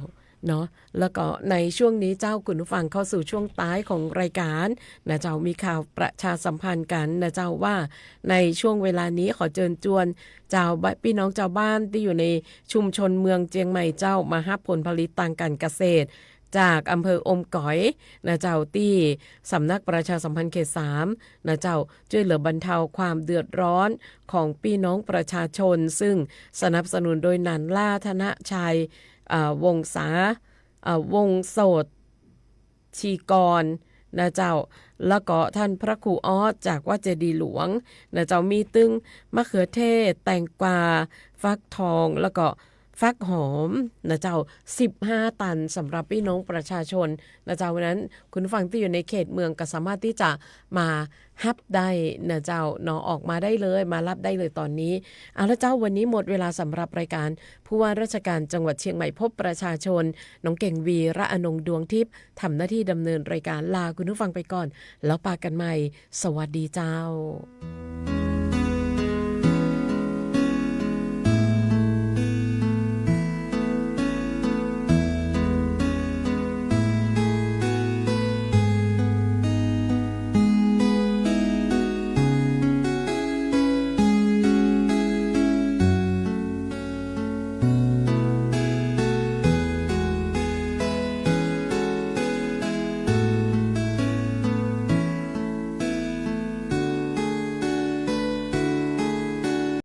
เนาะแล้วก็ในช่วงนี้เจ้าคุณผู้ฟังเข้าสู่ช่วงท้ายของรายการนะเจ้ามีข่าวประชาสัมพันธ์กันนะเจ้าว่าในช่วงเวลานี้ขอเชิญชวนเจ้าพี่น้องชาวบ้านที่อยู่ในชุมชนเมืองเจียงใหม่เจ้ามารับผลผลิตทางการเกษตรจากอำเภออมก๋อยนะเจ้าที่สำนักประชาสัมพันธ์เขต3นะเจ้าช่วยเหลือบรรเทาความเดือดร้อนของพี่น้องประชาชนซึ่งสนับสนุนโดยนันล่าธนชัยวงศาวงโสดชีกรนะเจ้าแล้วก็ท่านพระครูออสจากวัดเจดีย์หลวงนะเจ้ามีตึงมะเขือเทศแตงกวาฟักทองแล้วก็ฟักหอมนะเจ้า15 ตันสำหรับพี่น้องประชาชนนะเจ้าวันนั้นคุณฟังที่อยู่ในเขตเมืองก็สามารถที่จะมาฮับได้นะเจ้าเนาะออกมาได้เลยมารับได้เลยตอนนี้เอาละเจ้าวันนี้หมดเวลาสำหรับรายการผู้ว่าราชการจังหวัดเชียงใหม่พบประชาชนน้องเก่งวีระอนงดวงทิพย์ทำหน้าที่ดำเนินรายการลาคุณผู้ฟังไปก่อนแล้วปากันใหม่สวัสดีเจ้า